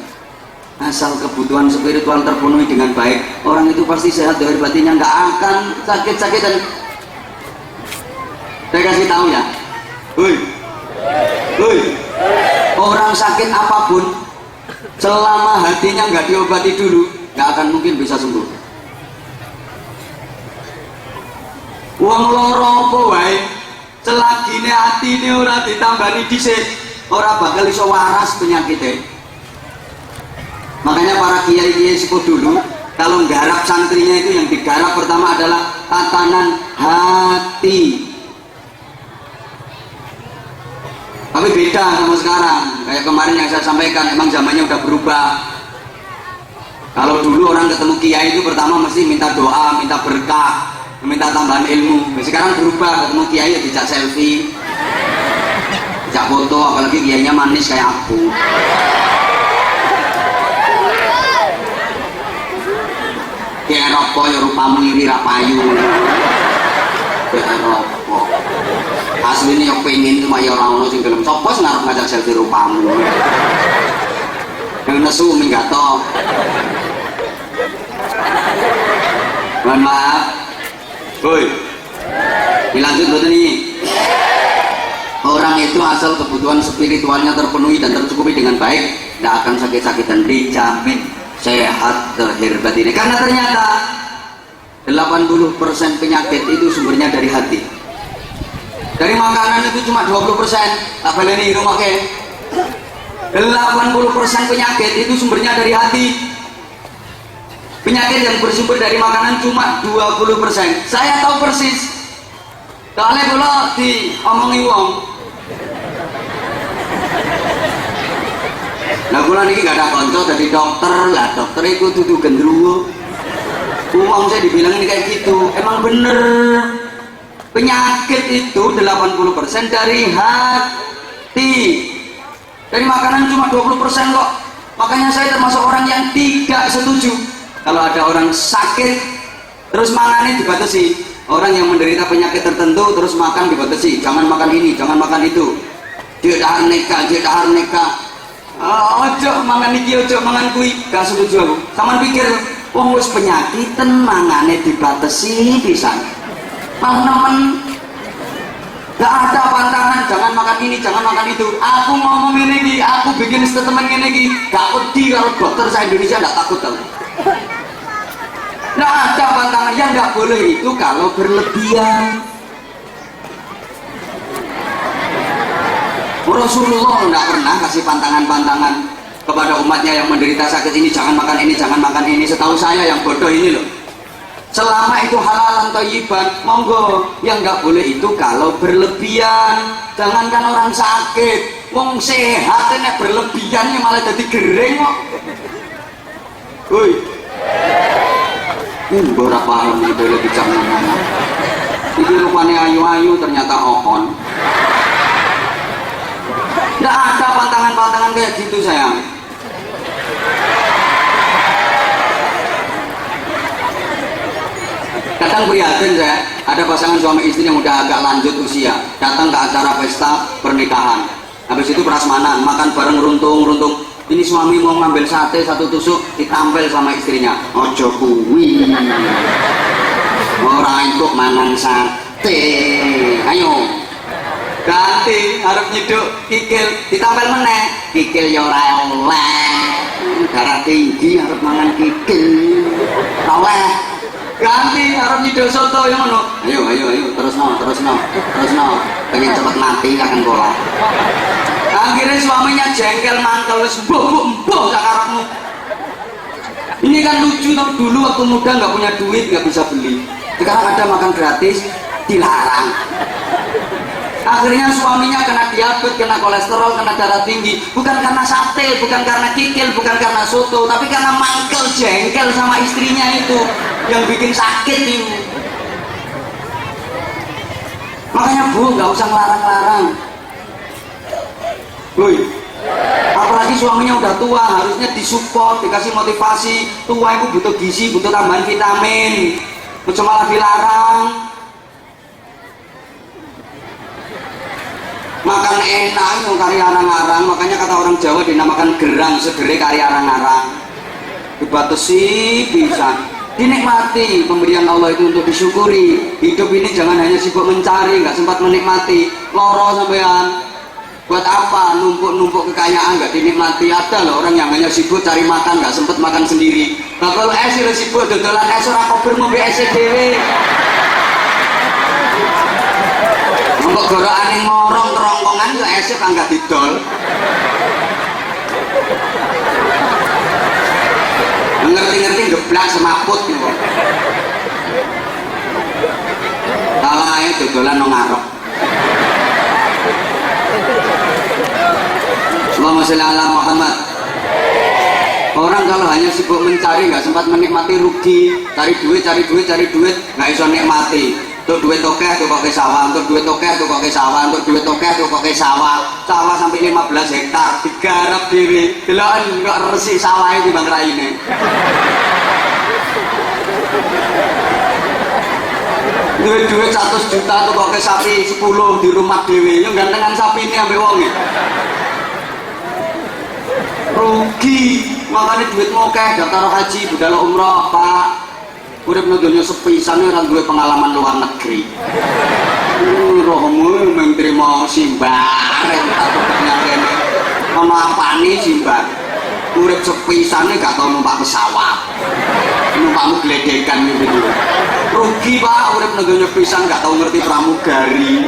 Asal kebutuhan spiritual terpenuhi dengan baik, orang itu pasti sehat dohir batinnya, nggak akan sakit-sakitan. Saya kasih tahu ya, orang sakit apapun selama hatinya nggak diobati dulu, nggak akan mungkin bisa sembuh. Wong loro apa wae, selagine atine ora ditambani dhisik, ora bakal iso waras penyakitnya. Makanya para kiai-kiai sepuh dulu kalau nggarap santrinya itu yang digarap pertama adalah tatanan hati. Tapi beda sama sekarang. Kayak kemarin yang saya sampaikan, emang zamannya udah berubah. Kalau dulu orang ketemu kiai itu pertama mesti minta doa, minta berkah, minta tambahan ilmu. Sekarang berubah, ketemu kiai ya dijak selfie, dijak foto, apalagi kiainya manis kayak aku. Kayak rokok ya rupamu iri rapayu. Kayak rokok. Aslinya yang pengen cuma ya orang-orang sing gelem sapa sing ngarep ngajak selfie rupamu. Yang nesu minggato. Mohon maaf. Woi. Dilanjut betul nih. Orang itu asal kebutuhan spiritualnya terpenuhi dan tercukupi dengan baik, tidak akan sakit-sakitan, dijamin sehat dohir batin. Karena ternyata 80% penyakit itu sumbernya dari hati. Dari makanan itu cuma 20%. Tak boleh nih rumah ke 80% penyakit itu sumbernya dari hati. Penyakit yang bersumber dari makanan cuma 20%. Saya tahu persis. Soalnya kalau diomongi wong, nah bulan ini gak ada konco jadi dokter lah, dokter itu tuh gendruwo. Uang saya dibilang ini kayak gitu, emang bener. Penyakit itu 80% dari hati. Dari makanan cuma 20% kok. Makanya saya termasuk orang yang tidak setuju kalau ada orang sakit terus makannya dibatasi. Orang yang menderita penyakit tertentu terus makan dibatasi, jangan makan ini, jangan makan itu. Dia dahar neka. Ojo mangan iki, ojo mangan kui, gak setuju aku. Sama pikir, wong wis penyakitan mangane dibatasi pisan. Malah nemen. Gak ada pantangan, jangan makan ini, jangan makan itu. Aku ngomong ini iki, aku bikin statement ini iki, gak wedi kalau dokter saya Indonesia gak takut tau. Nggak ada pantangan, yang nggak boleh itu kalau berlebihan. Rasulullah nggak pernah kasih pantangan-pantangan kepada umatnya yang menderita sakit ini, jangan makan ini, jangan makan ini. Setahu saya yang bodoh ini loh, selama itu halalan thayyiban, monggo. Yang nggak boleh itu kalau berlebihan. Jangankan orang sakit, wong sehat nek berlebihan malah jadi gering kok. Woi. Ora paham iki lagi jangan ngomong. Iki rupane ayu-ayu ternyata ohon. Nggak ada pantangan-pantangan kayak gitu sayang. Kadang prihatin saya, ada pasangan suami istri yang udah agak lanjut usia, datang ke acara pesta pernikahan. Habis itu prasmanan, makan bareng runtung. Ini suami mau ngambil sate satu tusuk, ditampil sama istrinya. Ojo kuwi. Ora entuk mangan sate. Ayo. Ganti harap nyeduk kikil, ditampil meneh. Kikil ya ora oleh. Darah tinggi harap mangan kikil. Oleh. Ganti harap nyeduk soto yang ngono. Ayo terus no. Pengen cepet mati akan bola. Akhirnya suaminya jengkel mantel, embuh sakarapmu. Ini kan lucu tau, dulu waktu muda nggak punya duit nggak bisa beli. Sekarang ada makan gratis dilarang. Akhirnya suaminya kena diabetes, kena kolesterol, kena darah tinggi. Bukan karena sate, bukan karena kikil, bukan karena soto, tapi karena mangkel jengkel sama istrinya itu yang bikin sakit ini. Makanya Bu nggak usah ngelarang-larang. Woi, apalagi suaminya udah tua, harusnya disupport, dikasih motivasi. Tua itu butuh gizi, butuh tambahan vitamin. Cuma malah dilarang. Makan enak yang kari arang-arang, makanya kata orang Jawa dinamakan gerang, segere kari arang-arang. Dibatasi bisa, dinikmati pemberian Allah itu untuk disyukuri. Hidup ini jangan hanya sibuk mencari, nggak sempat menikmati. Loro sampean. Buat apa numpuk kekayaan nggak dinikmati? Ada loh orang yang hanya sibuk cari makan nggak sempet makan sendiri. Nah kalau sibuk dodolan orang kober ngombe dewe. Mbok gorokane ngorong kerongkongan yo angkat didol. Ngerti-ngerti geblak semaput gitu. Kalau ae dodolan nang ngarep. Allahumma sholli ala Muhammad. Orang kalau hanya sibuk mencari nggak sempat menikmati, rugi. Cari duit nggak bisa nikmati. Untuk duit tokeh tuh kok ke sawah, untuk duit tokeh tuh kok ke sawah, untuk duit tokeh tuh kok ke sawah. Sawah sampai 15 hektar digarap diri. Deloken kok resik sawah di Bang Raine. Duit 100 juta tuh kok ke sapi 10 di rumah dewe. Yang gantengan sapi ini ambil wong. Rugi, makanya duit ngokeh daftar haji budal umroh Pak. Urip nang donya sepisane ora duwe pengalaman luar negeri. Rohmu menteri mau simbar atau kene. Ono apane simbar? Urip sepisane gak tau numpak pesawat. Numpakmu gledekan gitu. Rugi Pak, urip nang donya pisan gak tau ngerti pramugari.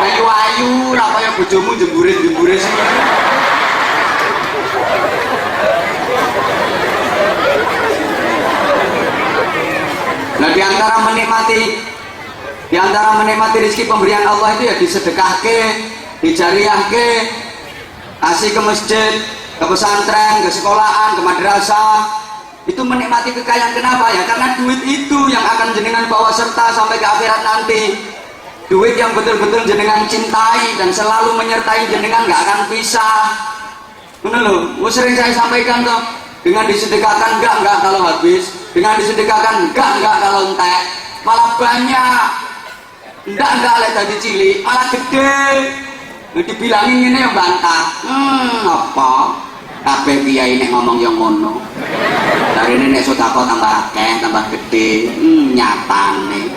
Ayu-ayu ora kaya bojomu jembure-jembure sih. Nah di antara menikmati rezeki pemberian Allah itu ya disedekahke, dijariahke, kasih ke masjid, ke pesantren, ke sekolahan, ke madrasah. Itu menikmati kekayaan. Kenapa ya? Karena duit itu yang akan jenengan bawa serta sampai ke akhirat nanti. Duit yang betul-betul jenengan cintai dan selalu menyertai jenengan, nggak akan pisah. Benar loh, sering saya sampaikan toh. Dengan disedekahkan enggak kalau habis, dengan disedekahkan enggak kalau entek, malah banyak. Enggak oleh tadi cilik, malah gede. Dibilangin ini yang bantah. Apa? Kabeh kiai nek ngomong yang ngono. Dari ini nek sedekah tambah akeh, tambah gede. Nyatane.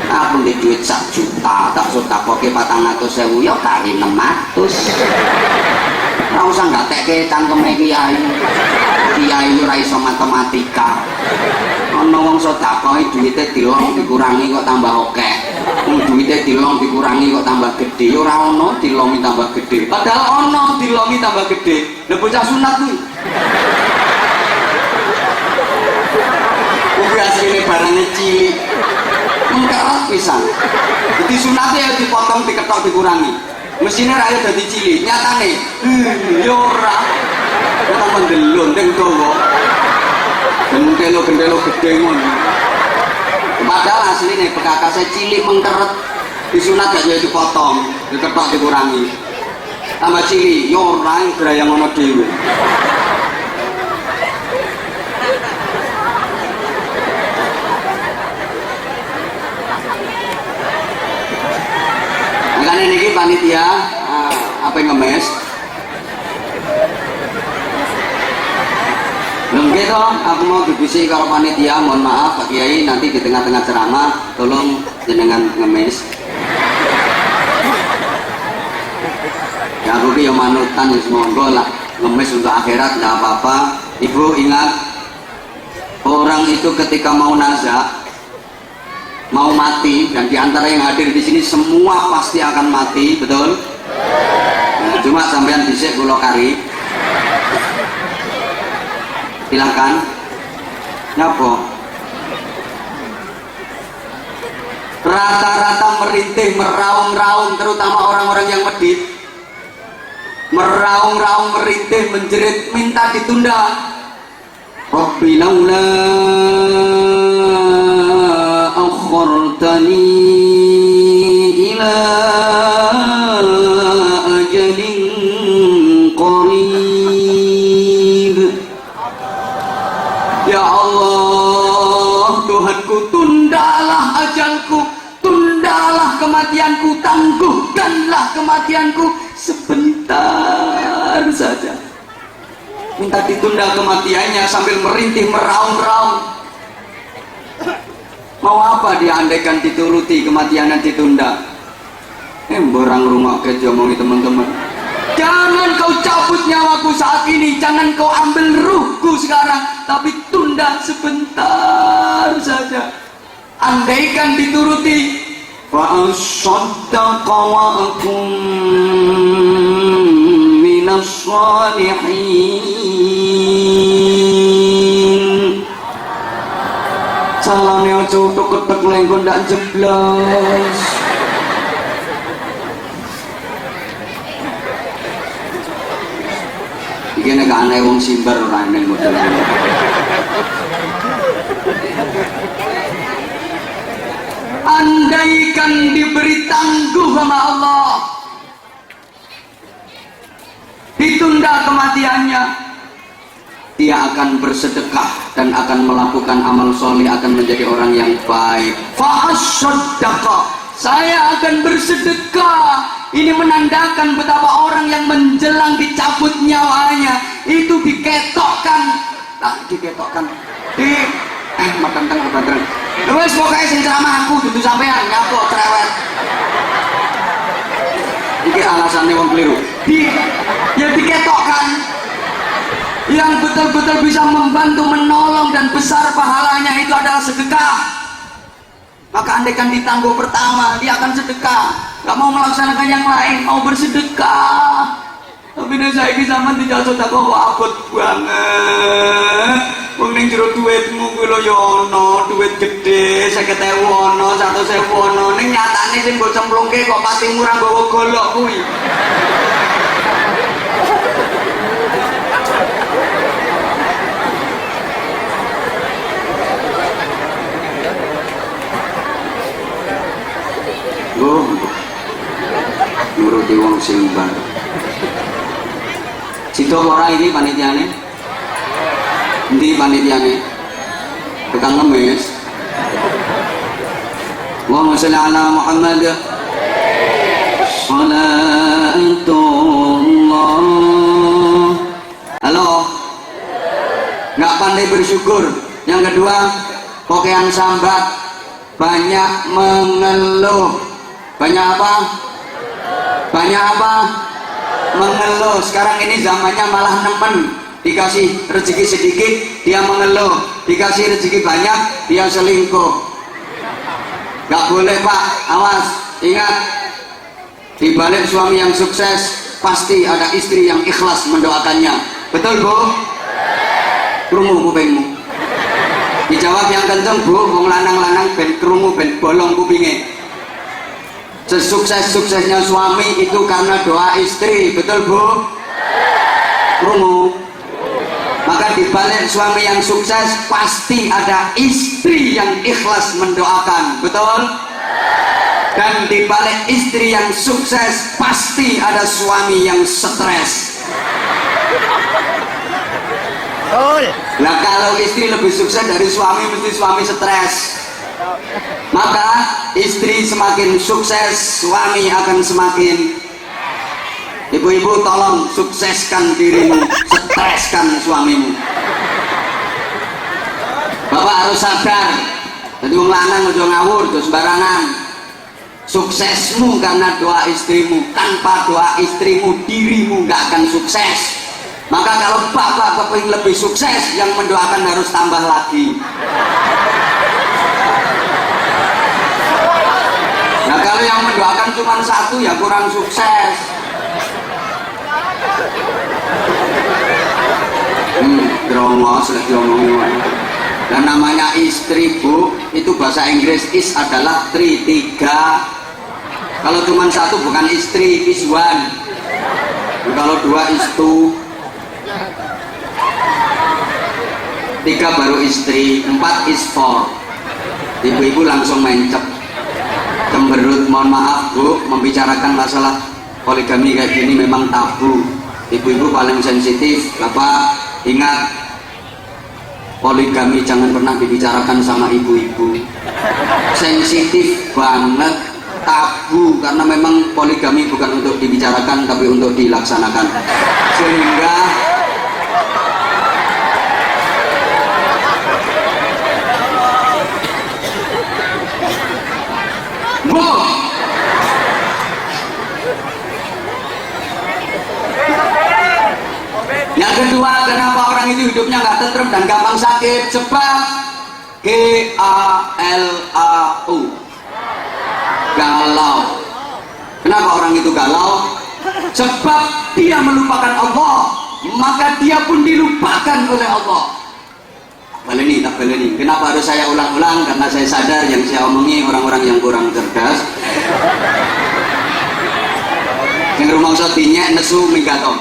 Aku di duit 1 juta, tak sedekahke 400.000 ya kali 600. Ora usah ngatekke cangkeme kiai. Kiai ora iso matematika. Ana wong sedekah duwite dilong dikurangi kok tambah akeh. Duwite dilong dikurangi kok tambah gede. Ya ora ana dilongi tambah gede. Padahal ana dilongi tambah gede. Lah bocah sunat kuwi. Kuwi asline barang cilik. Mengkerot pisan. Jadi sunatnya ya dipotong, diketok, dikurangi. Mestinya rakyat dadi cilik, nyatane ya ora. Kita mendelon ning dawa. Gendelo-gendelo gede ngono. Padahal asline bekakase cilik mengkeret, disunat gak jadi dipotong, diketok dikurangi. Tambah cilik, ya ora geraya ngono dhewe. Makanya ini panitia apa yang ngemes belum gitu, aku mau diskusi kalau panitia, mohon maaf Pak Kiai, nanti di tengah-tengah ceramah tolong jenengan ngemes ya aku yang manutan ya semoga lah ngemes untuk akhirat, tidak apa-apa. Ibu ingat, orang itu ketika mau nazak mau mati, dan diantara yang hadir di sini semua pasti akan mati, betul? Nah, cuma sampean bisik kula kari. Silakan. Nyapa? Rata-rata merintih, meraung-raung, terutama orang-orang yang medit. Meraung-raung, merintih, menjerit, minta ditunda. Rabbi laula akhartani ila ajalin qarib. Ya Allah, Tuhanku, tundalah ajalku, tundalah kematianku, tangguhkanlah kematianku sebentar saja. Minta ditunda kematiannya sambil merintih, meraung-raung. Mau apa dia andaikan dituruti kematiannya ditunda? Borang rumah kerja omongi teman-teman. Jangan kau cabut nyawaku saat ini, jangan kau ambil ruhku sekarang, tapi tunda sebentar saja. Andaikan dituruti, fa asaddaqa wa akum minas shalihin. Salahnya cutuk ketek lengkon ndak jeblas. Iki nek aneh wong simbar ora neng model. Andaikan diberi tangguh sama Allah, ditunda kematiannya, dia akan bersedekah dan akan melakukan amal soleh, akan menjadi orang yang baik. Fa'asaddaqa, saya akan bersedekah. Ini menandakan betapa orang yang menjelang dicabut nyawanya itu diketokkan, diketokkan di makan tengah badreng. Wes pokoknya sing ceramah aku dudu sampean nyapok cerewet. Iki alasannya wong keliru. Ya diketokkan. Yang betul-betul bisa membantu, menolong, dan besar pahalanya itu adalah sedekah. Maka andaikan ditangguh pertama, dia akan sedekah. Gak mau melaksanakan yang lain, mau bersedekah. Tapi saya ini zaman tidak sedekah kok abot banget. Wong ning jero duitmu kuwi lho ya ana, duit gede 50.000 ana, 100.000 ana. Ning nyatane sing mbok cemplungke kok pati murah nggawa golok kuwi. Nuruti wong sing bar. Sido ora iki panitiane? Endi panitiane? Tukang ngemis. Allahumma sholli ala Muhammad. Salatullah. Halo. Nggak pandai bersyukur. Yang kedua, kokean sambat, banyak mengeluh. Banyak apa? Banyak apa? Mengeluh. Sekarang ini zamannya malah nemen. Dikasih rezeki sedikit dia mengeluh, dikasih rezeki banyak dia selingkuh. Gak boleh Pak, awas. Ingat, di balik suami yang sukses pasti ada istri yang ikhlas mendoakannya. Betul Bu? Krungu kupingmu. Dijawab yang kenceng Bu, wong lanang-lanang ben krungu ben bolong kupinge. Sesukses-suksesnya suami itu karena doa istri, betul Bu? Krungu. Maka dibalik suami yang sukses pasti ada istri yang ikhlas mendoakan, betul? Dan dibalik istri yang sukses pasti ada suami yang stres. Nah kalau istri lebih sukses dari suami, mesti suami stres. Maka istri semakin sukses, suami akan semakin. Ibu-ibu tolong sukseskan dirimu, streskan suamimu. Bapak harus sadar, jadi wong lanang aja ngawur, terus sembarangan. Suksesmu karena doa istrimu, tanpa doa istrimu dirimu nggak akan sukses. Maka kalau bapak kepingin lebih sukses, yang mendoakan harus tambah lagi. Nah kalau yang mendoakan cuma satu ya kurang sukses. Drongos lah diomongin. Dan namanya istri Bu, itu bahasa Inggris is adalah three, tiga. Kalau cuma satu bukan istri, is one. Kalau dua is two, tiga baru istri, empat is four. Ibu-ibu langsung mencep. Cemberut, mohon maaf Bu, membicarakan masalah poligami kayak gini memang tabu. Ibu-ibu paling sensitif. Bapak ingat, poligami jangan pernah dibicarakan sama ibu-ibu. Sensitif banget, tabu, karena memang poligami bukan untuk dibicarakan tapi untuk dilaksanakan. Sehingga Bu, yang kedua, kenapa orang itu hidupnya nggak tentrem dan gampang sakit? Sebab G-A-L-A-U, galau. Kenapa orang itu galau? Sebab dia melupakan Allah, maka dia pun dilupakan oleh Allah. Tak baleni. Kenapa harus saya ulang-ulang? Karena saya sadar yang saya omongi orang-orang yang kurang cerdas. Yang rumangsa dinyek nesu minggato.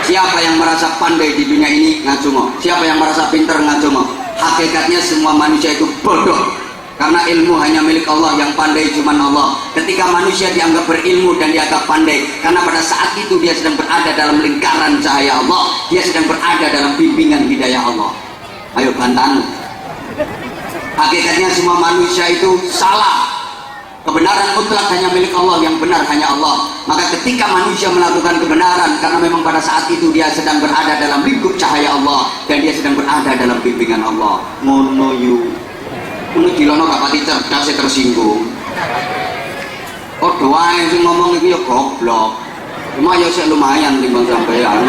Siapa yang merasa pandai di dunia ini ngacungo? Siapa yang merasa pinter ngacungo? Hakikatnya semua manusia itu bodoh. Karena ilmu hanya milik Allah, yang pandai cuma Allah. Ketika manusia dianggap berilmu dan dianggap pandai, karena pada saat itu dia sedang berada dalam lingkaran cahaya Allah, dia sedang berada dalam bimbingan hidayah Allah. Ayo bantan. Hakikatnya semua manusia itu salah. Kebenaran mutlak hanya milik Allah, yang benar hanya Allah. Maka ketika manusia melakukan kebenaran, karena memang pada saat itu dia sedang berada dalam lingkup cahaya Allah, dan dia sedang berada dalam bimbingan Allah. Ngono yu. Ngono dilono gak pati cerdas, tersinggung. Oh doa yang ngomong itu ya goblok. Cuma ya sih lumayan timbang sampean.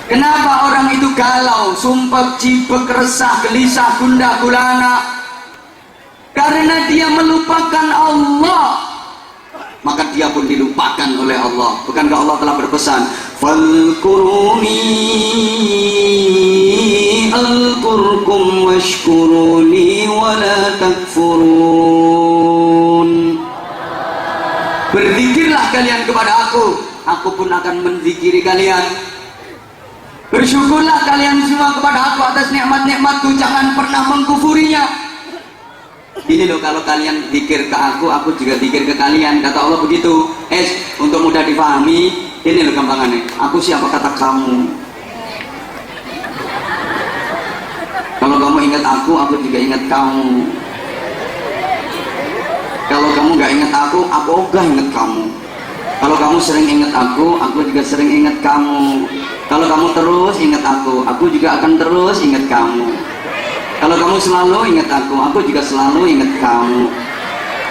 Kenapa orang itu galau, sumpah, cibek, resah, gelisah, gundah gulana? Karena dia melupakan Allah, maka dia pun dilupakan oleh Allah. Bukankah Allah telah berpesan, "Falkuruni alkurkum washkuruni wala takfurun." Berzikirlah kalian kepada aku pun akan menzikiri kalian. Bersyukurlah kalian semua kepada aku atas nikmat-nikmatku, jangan pernah mengkufurinya. Ini loh, kalau kalian zikir ke aku juga zikir ke kalian, kata Allah begitu. Untuk mudah difahami, ini loh gampangannya. Aku siapa kata kamu. Kalau kamu ingat aku juga ingat kamu. Kalau kamu gak ingat aku ogah ingat kamu. Kalau kamu sering ingat aku juga sering ingat kamu. Kalau kamu terus ingat aku juga akan terus ingat kamu. Kalau kamu selalu ingat aku juga selalu ingat kamu.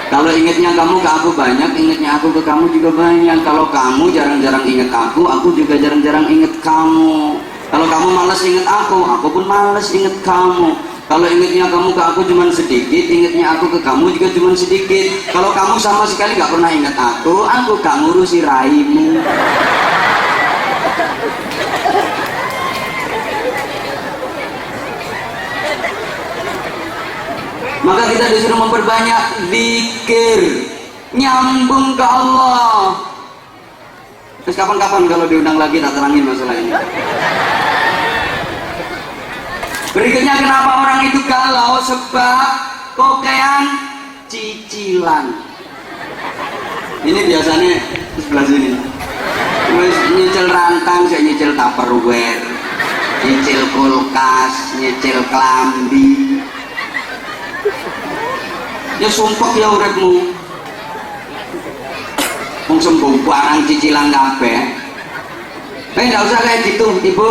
Kalau ingatnya kamu ke aku banyak, ingatnya aku ke kamu juga banyak. Kalau kamu jarang-jarang ingat aku juga jarang-jarang ingat kamu. Kalau kamu malas ingat aku pun malas ingat kamu. Kalau ingatnya kamu ke aku cuma sedikit, ingatnya aku ke kamu juga cuma sedikit. Kalau kamu sama sekali gak pernah ingat aku gak ngurusi raimu. Maka kita disuruh memperbanyak zikir, nyambung ke Allah. Terus kapan-kapan kalau diundang lagi tak terangin masalah ini. Berikutnya, kenapa orang itu galau? Sebab kokean cicilan. Ini biasanya di sebelah sini. Terus nyicil rantang, saya nyicil Tupperware, nyicil kulkas, nyicil klambi. Ya sumpah ya uripmu. Wong sembung barang cicilan kabeh. Enggak usah kayak gitu, Ibu.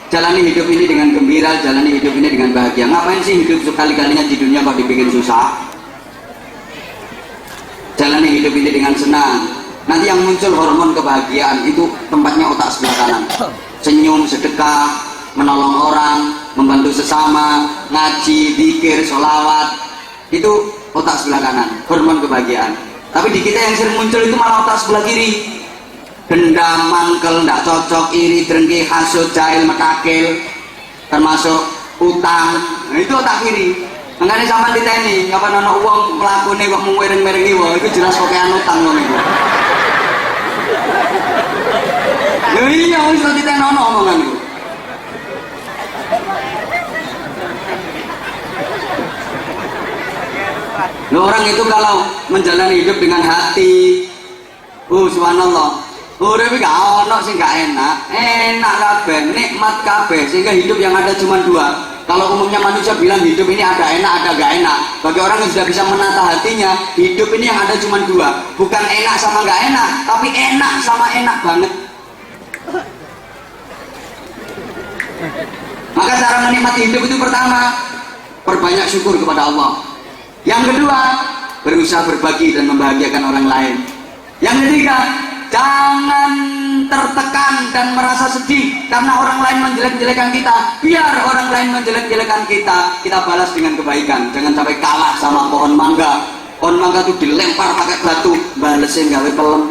Jalani hidup ini dengan gembira, jalani hidup ini dengan bahagia. Ngapain sih hidup sekali-kalinya di dunia kok dibikin susah? Jalani hidup ini dengan senang. Nanti yang muncul hormon kebahagiaan itu tempatnya otak sebelah kanan. Senyum, sedekah, menolong orang, membantu sesama, ngaji, zikir, sholawat, itu otak sebelah kanan, hormon kebahagiaan. Tapi di kita yang sering muncul itu malah otak sebelah kiri. Dendam, mangkel, ndak cocok, iri, drengki, hasud, jahil, metakil, termasuk utang. Nah, itu otak kiri. Makanya sama kita ini, kapan ada uang melakukan kok mengwereng-werengi wong, itu jelas kok kayak utang wong itu. Ya iya, wis kita nono omongan itu. Loh, orang itu kalau menjalani hidup dengan hati, subhanallah, urip gak ono sing gak enak, enak kabeh, nikmat kabeh, sehingga hidup yang ada cuma dua. Kalau umumnya manusia bilang hidup ini ada enak, ada gak enak, bagi orang yang sudah bisa menata hatinya, hidup ini yang ada cuma dua, bukan enak sama gak enak, tapi enak sama enak banget. Maka cara menikmati hidup itu pertama, perbanyak syukur kepada Allah. Yang kedua, berusaha berbagi dan membahagiakan orang lain. Yang ketiga, jangan tertekan dan merasa sedih karena orang lain menjelek-jelekan kita. Biar orang lain menjelek-jelekan kita, kita balas dengan kebaikan. Jangan sampai kalah sama pohon mangga. Pohon mangga itu dilempar pakai batu, balesnya gawe pelem.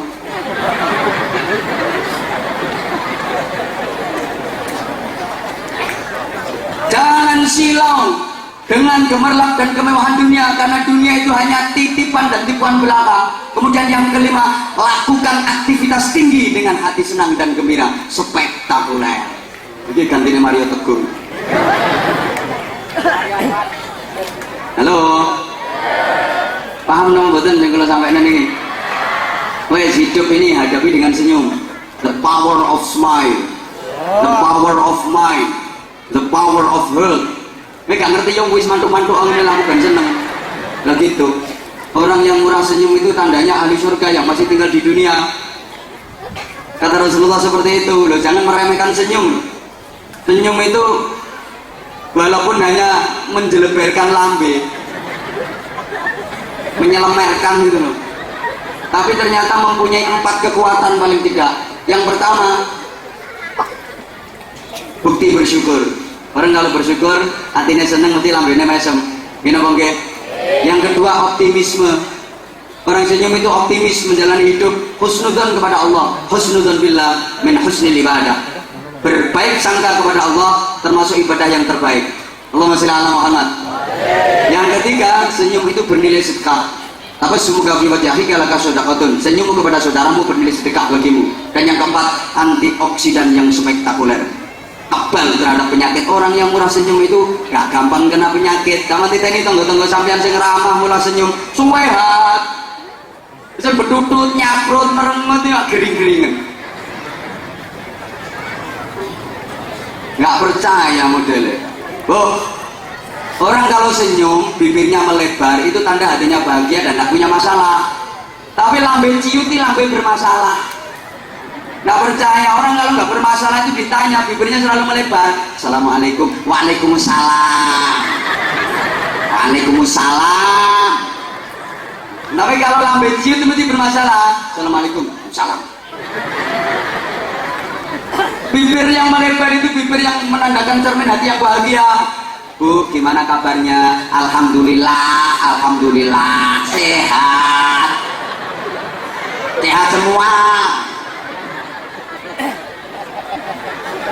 Jangan silau dengan gemerlap dan kemewahan dunia, karena dunia itu hanya titipan dan tipuan belaka. Kemudian yang kelima, lakukan aktivitas tinggi dengan hati senang dan gembira, spektakuler. Ini gantinya Mario Teguh. Halo, paham dong boten yang kalau sampai ini? Wes, hidup ini hadapi dengan senyum. The power of smile, the power of mind, the power of health. Mereka gak ngerti yang wis mantuk-mantuk angin laku ben seneng. Lah gitu. Orang yang murah senyum itu tandanya ahli surga yang masih tinggal di dunia. Kata Rasulullah seperti itu. Loh, jangan meremehkan senyum. Senyum itu walaupun hanya menjeleberkan lambe, menyelemerkan gitu loh, tapi ternyata mempunyai 4 kekuatan paling tidak. Yang pertama, bukti bersyukur. Orang kalau bersyukur, hatinya seneng, mesti lambene mesem. Gini apa nggih? Yang kedua, optimisme. Orang senyum itu optimis menjalani hidup, husnudzon kepada Allah, husnudzon billah min husnil ibadah. Berbaik sangka kepada Allah termasuk ibadah yang terbaik. Allahumma shalli ala Muhammad. Yang ketiga, senyum itu bernilai sedekah. Apa semoga fi wajhika laka shadaqatun. Senyum kepada saudaramu bernilai sedekah bagimu. Dan yang keempat, antioksidan yang spektakuler. Kebal terhadap penyakit. Orang yang murah senyum itu gak gampang kena penyakit. Sama kita ini tonggo-tonggo sampean sing ramah murah senyum, suwehat. Bisa berdutut, nyaprut, merengut, ya gering-geringan. Gak percaya modelnya. Orang kalau senyum, bibirnya melebar, itu tanda hatinya bahagia dan gak punya masalah. Tapi lambe ciuti, lambe bermasalah. Nggak percaya, orang kalau nggak bermasalah itu ditanya, bibirnya selalu melebar. Assalamualaikum, waalaikumsalam, waalaikumsalam. Tapi kalau lambe ciut itu mesti bermasalah. Assalamualaikum, salam. Bibir yang melebar itu bibir yang menandakan cermin hati yang bahagia. Bu, gimana kabarnya? Alhamdulillah, alhamdulillah, sehat, sehat semua.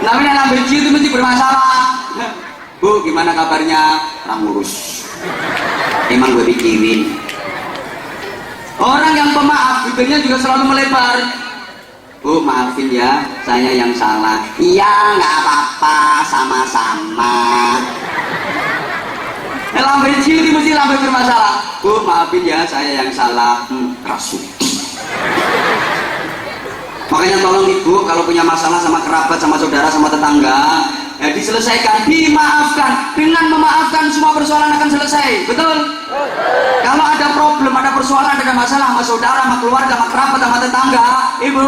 Namanya lambe ciut itu mesti bermasalah. Bu, gimana kabarnya? Kurang ngurus. emang gue pikirin. Orang yang pemaaf bibirnya juga selalu melebar. Bu, maafin ya, saya yang salah. Iya, nggak apa-apa, sama-sama. Lambe cilik mesti lambe bermasalah. Bu, maafin ya, saya yang salah. Rasul. Makanya tolong ibu kalau punya masalah sama kerabat, sama saudara, sama tetangga, ya diselesaikan, dimaafkan. Dengan memaafkan semua persoalan akan selesai. Betul? Kalau ada problem, ada persoalan, ada masalah sama saudara, sama keluarga, sama kerabat, sama tetangga, ibu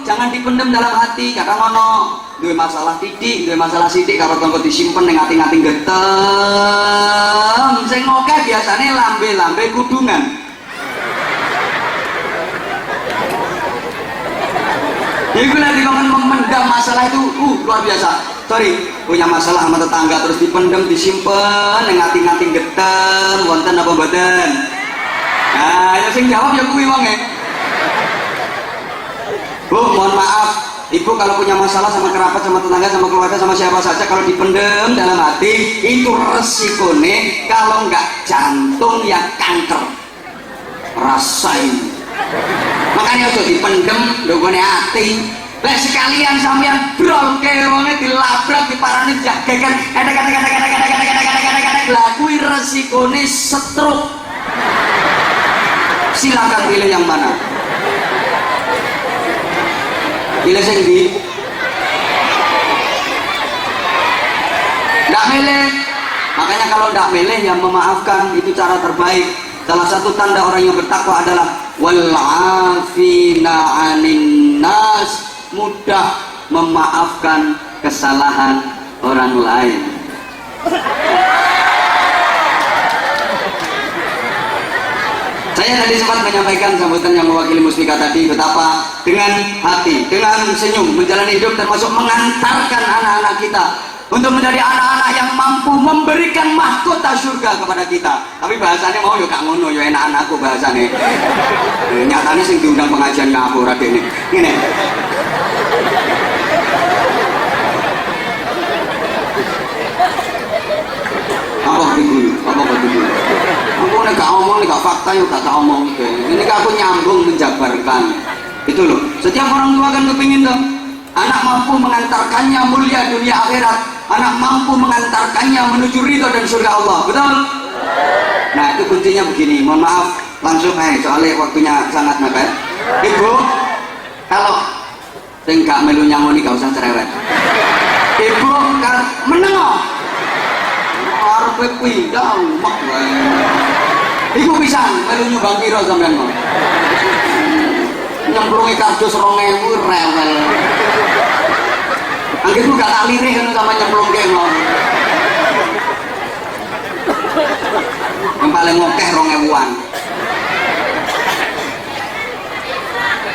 jangan dipendam dalam hati. Kadang ono duwe masalah titik, duwe masalah sidik, kalau tonggo disimpen ning ati-ati getem. Sing oke biasane lambe-lambe kudungan. Iku nanti memendam masalah itu luar biasa. Sorry, punya masalah sama tetangga terus dipendam, disimpen, ngati-ngati getem, wonten apa mboten? Nah, ya sing jawab ya kuwi wonge. Bu, mohon maaf. Ibu kalau punya masalah sama kerabat, sama tetangga, sama keluarga, sama siapa saja, kalau dipendam dalam hati, itu resikonya kalau nggak jantung ya kanker. Rasain. Makanya udah dipendem dogone hati. Lek sekalian sampean brol kerone dilabrak diparani jagekan lah kuwi resikone stroke. Silakan pilih yang mana. Pilih sing ndi? Ndak milih. Makanya kalau ndak milih ya memaafkan, itu cara terbaik. Salah satu tanda orang yang bertakwa adalah wal-afina 'anin nas, mudah memaafkan kesalahan orang lain. Saya tadi sempat menyampaikan sambutan yang mewakili Musbika tadi betapa dengan hati, dengan senyum menjalani hidup termasuk mengantarkan anak-anak kita untuk menjadi anak-anak yang mampu memberikan mahkota surga kepada kita. Tapi bahasanya mau yo gak ngono, yo enak anakku bahasanya. Nyatanya sing diundang pengajian aku radene. Ngene. Apa dulu? Apa dulu? Aku nek gak omong, nek gak fakta yo gak tak omong iki. Ini aku nyambung menjabarkan. Itu loh. Setiap orang tua kan kepingin dong anak mampu mengantarkannya mulia dunia akhirat, anak mampu mengantarkannya menuju ridho dan surga Allah. Betul? Nah itu kuncinya begini. Mohon maaf langsung soalnya waktunya sangat mepet. Ibu kalau sing gak melu nyangoni gak usah cerewet. Ibu kan menengok arep kuwi dah umek wae. Iku pisan melu nyumbang piro sampean kok? Nyemplungi kardus 2000 rewel. Anggitku gak tak lirih kan sama nyemplungke mau. Yang paling ngokeh 2000-an.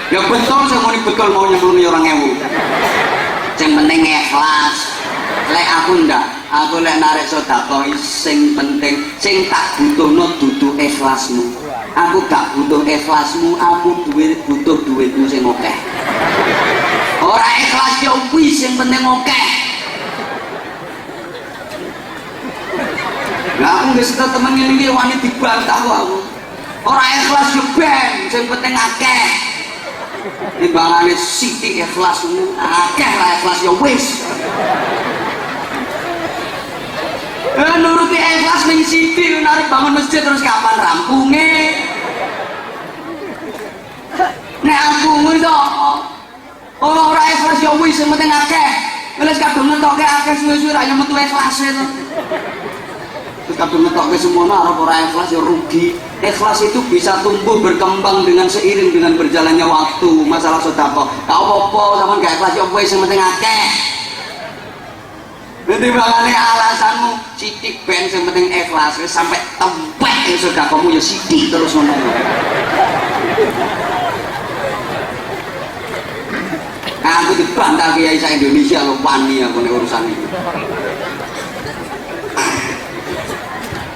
Ya betul, saya mau betul mau nyemplungi 2000. Yang penting ikhlas. Lek aku ndak, aku lek narik sedekah sing penting, sing tak butuhno dudu ikhlasmu. Aku gak butuh ikhlasmu, aku butuh duitmu sing akeh. Ora ikhlas yo wis sing penting akeh. Lah aku wis temen iki wani dibantah aku. Ora ikhlas yo ben, sing penting akeh. Timbangane sithik ikhlasmu, akeh lah ikhlas yo wis. Nuruti ikhlas ning sithik narik bangun masjid terus kapan rampunge? Nek aku ngono ora ikhlas ya wis sing penting akeh. Wis kadung netokke akeh suwe-suwe ra yo metu ikhlas to. Terus kadung netokke semono arep ora ikhlas ya rugi. Ikhlas itu bisa tumbuh berkembang dengan seiring dengan berjalannya waktu. Masalah sedekah. Gak apa-apa sampean gak ikhlas ya wis sing penting akeh. Nanti bangane alasanmu sidik ben sing penting ikhlas sampai tempek ya sedekahmu ya sidik terus ngono. Aku dibantah kiai sa Indonesia lo wani aku nek urusan iki.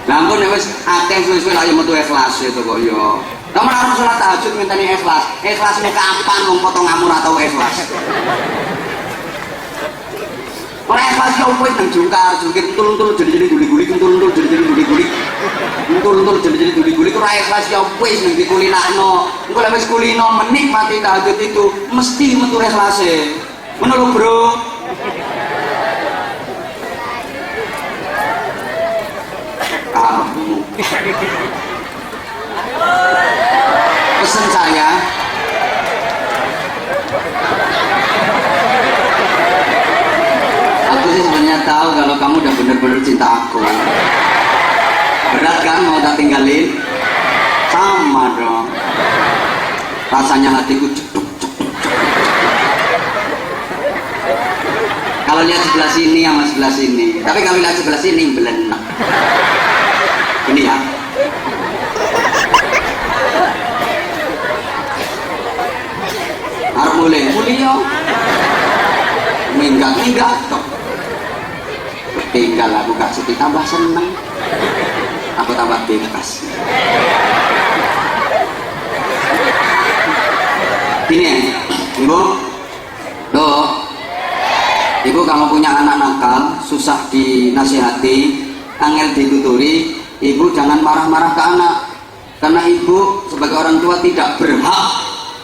Lah ampun nek wis akeh suwe-suwe lak yo metu ikhlas itu kok yo. Kamu harus salat tahajud mintani ikhlas. Ikhlasmu kapan wong potonganmu ora tau ikhlas. Ora ikhlas yo kowe nang jungkar, jungkir untul-untul jadi guli-guli, untul-untul jadi guli-guli. Untul-untul jadi ra ikhlas ya wis ning dikulinakno. Engko lek wis kulino menikmati tahajud itu mesti metu ikhlase. Ngono lho, Bro. Kamu. Pesan saya, aku sih sebenarnya tahu kalau kamu udah bener-bener cinta aku. Berat kan mau tak tinggalin? Sama dong. Rasanya hatiku ceduk. Kalau lihat sebelah sini sama sebelah sini, tapi kalau lihat sebelah sini belenak. Ini ya. Harus mulai yo. Minggat tok. Tinggal aku gak sedih tambah seneng. Aku tambah bebas. Ini ya, Ibu. Loh. Ibu kalau punya anak nakal, susah dinasihati, angel dituturi, ibu jangan marah-marah ke anak. Karena ibu sebagai orang tua tidak berhak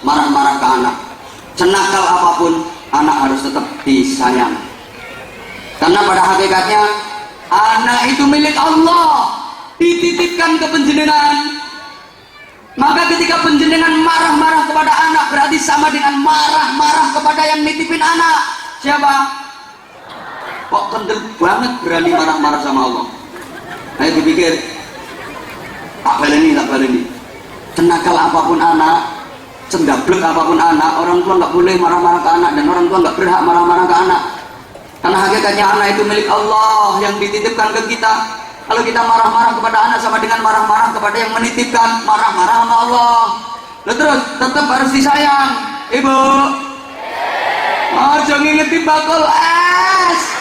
marah-marah ke anak. Senakal apapun, anak harus tetap disayang. Karena pada hakikatnya, anak itu milik Allah, dititipkan ke penjenengan. Maka ketika penjenengan marah-marah kepada anak, berarti sama dengan marah-marah kepada yang nitipin anak. Siapa? Kok kendel banget berani marah-marah sama Allah. Ayo dipikir, tak baleni. Senakal apapun anak, sendablek apapun anak, orang tua nggak boleh marah-marah ke anak, dan orang tua nggak berhak marah-marah ke anak. Karena hakikatnya anak itu milik Allah yang dititipkan ke kita. Kalau kita marah-marah kepada anak sama dengan marah-marah kepada yang menitipkan, marah-marah sama Allah. Lalu terus tetap harus disayang, Ibu. Jangan ngingetin bakul es.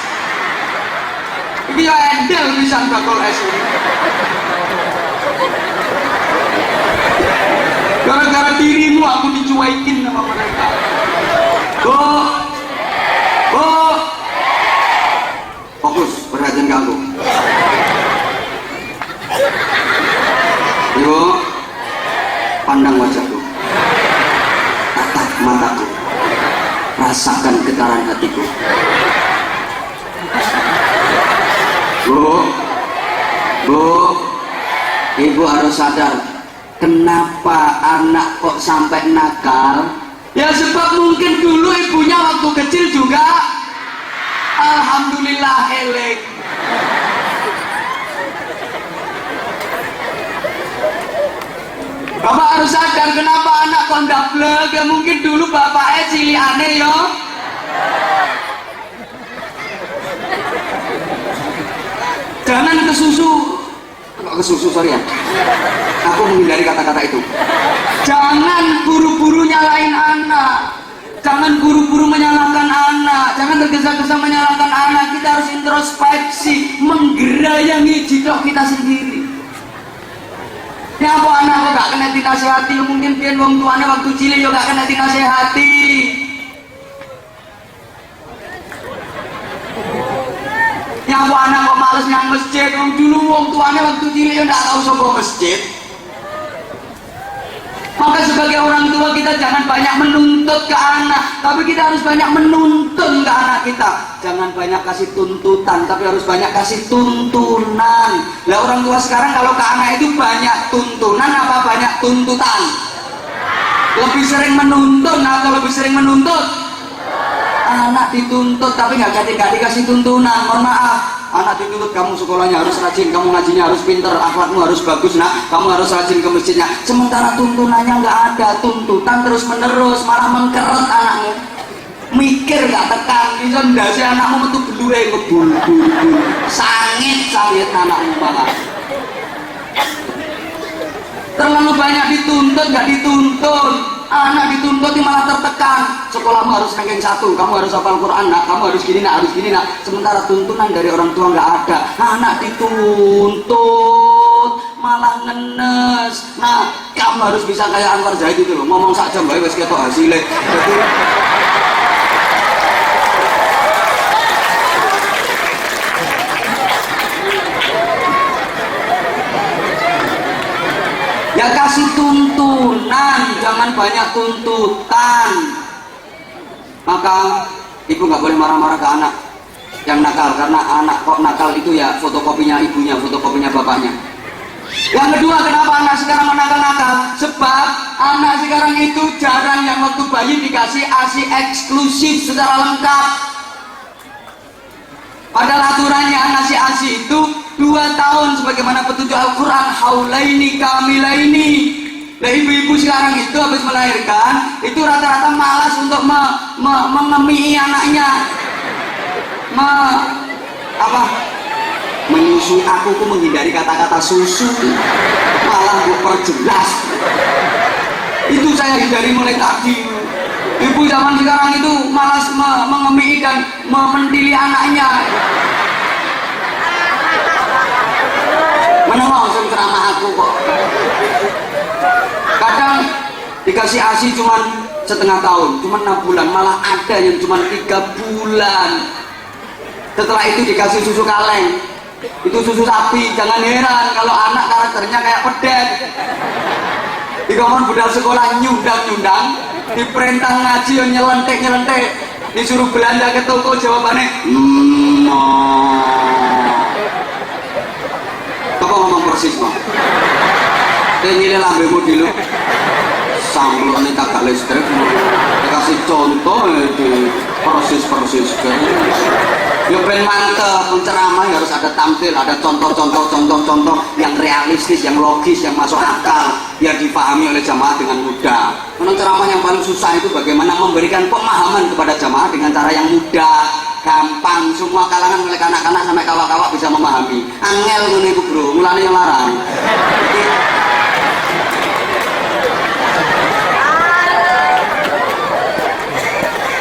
Ini ya endel bisa bakul es ini. Gara-gara dirimu aku dicuekin sama mereka. Bu, fokus perhatian kamu. Ibu, pandang wajahku, tatap mataku, rasakan getaran hatiku. Bu, ibu harus sadar, kenapa anak kok sampai nakal? Ya sebab mungkin dulu ibunya waktu kecil juga alhamdulillah elek. Bapak harus sadar kenapa anak kok ndablek. Ya mungkin dulu bapaknya ciliane yo. Jangan kesusu, sorry ya. Aku menghindari kata-kata itu. Jangan buru-buru nyalain anak. Jangan buru-buru menyalahkan anak. Jangan tergesa-gesa menyalahkan anak. Kita harus introspeksi, menggerayangi jiwa kita sendiri. Ya apa anak kok gak kena dinasehati, mungkin pian wong tuane waktu cilik yo gak kena dinasehati. Ya apa anak kok males nyang masjid, dulu wong tuane waktu cilik yo gak tau saka masjid. Maka sebagai orang tua kita jangan banyak menuntut ke anak, tapi kita harus banyak menuntun ke anak kita. Jangan banyak kasih tuntutan, tapi harus banyak kasih tuntunan. Lah orang tua sekarang kalau ke anak itu banyak tuntunan apa banyak tuntutan? Lebih sering menuntun atau lebih sering menuntut? Anak dituntut tapi nggak dikasih tuntunan. Mohon maaf, anak dituntut kamu sekolahnya harus rajin, kamu ngajinya harus pinter, akhlakmu harus bagus, nak kamu harus rajin ke masjidnya. Sementara tuntunannya nggak ada, tuntutan terus menerus, malah mengkeret anakmu. Mikir nggak tekan, bisa ndase anakmu metu belure ngebul, sangit anakmu malah. Terlalu banyak dituntut nggak dituntun. Anak dituntut malah tertekan. Sekolahmu harus ranking 1, kamu harus hafal Quran, nak kamu harus gini nak, harus gini nak. Sementara tuntunan dari orang tua nggak ada. Anak dituntut malah ngenes. Nah, kamu harus bisa kayak Anwar Zaid itu loh, ngomong sak jam bae wis ketok hasilnya. Ya kasih tuntunan, jangan banyak tuntutan. Maka ibu nggak boleh marah-marah ke anak yang nakal, karena anak kok nakal itu ya fotokopinya ibunya, fotokopinya bapaknya. Yang kedua, kenapa anak sekarang menakal-nakal? Sebab anak sekarang itu jarang yang waktu bayi dikasih ASI eksklusif secara lengkap. Padahal aturannya ngasih ASI itu 2 tahun sebagaimana petunjuk Al-Quran, haulaini kamilaini. Nah, ibu-ibu sekarang itu habis melahirkan itu rata-rata malas untuk mengemii anaknya, menyusui. Aku tuh menghindari kata-kata susu, malah gue perjelas. Itu saya hindari mulai tadi. Ibu zaman sekarang itu malas mengemii dan memendili anaknya. Mana langsung ceramah aku kok. Kadang dikasih ASI cuman setengah tahun, cuman 6 bulan, malah ada yang cuman 3 bulan. Setelah itu dikasih susu kaleng, itu susu sapi. Jangan heran kalau anak karakternya kayak pedet. Dikongkon budal sekolah nyundang-nyundang, diperintah ngaji yang nyelentek-nyelentek, disuruh belanja ke toko jawabannya apa ngomong persis mah. Ini lambemu dulu samplone kagak listrik, dikasih contoh itu persis ya ben mantep. Penceramah harus ada tampil, ada contoh yang realistis, yang logis, yang masuk akal, yang dipahami oleh jamaah dengan mudah. Karena ceramah yang paling susah itu bagaimana memberikan pemahaman kepada jamaah dengan cara yang mudah, gampang, semua kalangan mulai kanak-kanak sampai kawak-kawak bisa memahami. Angel ngene iku bro, mulane yang larang.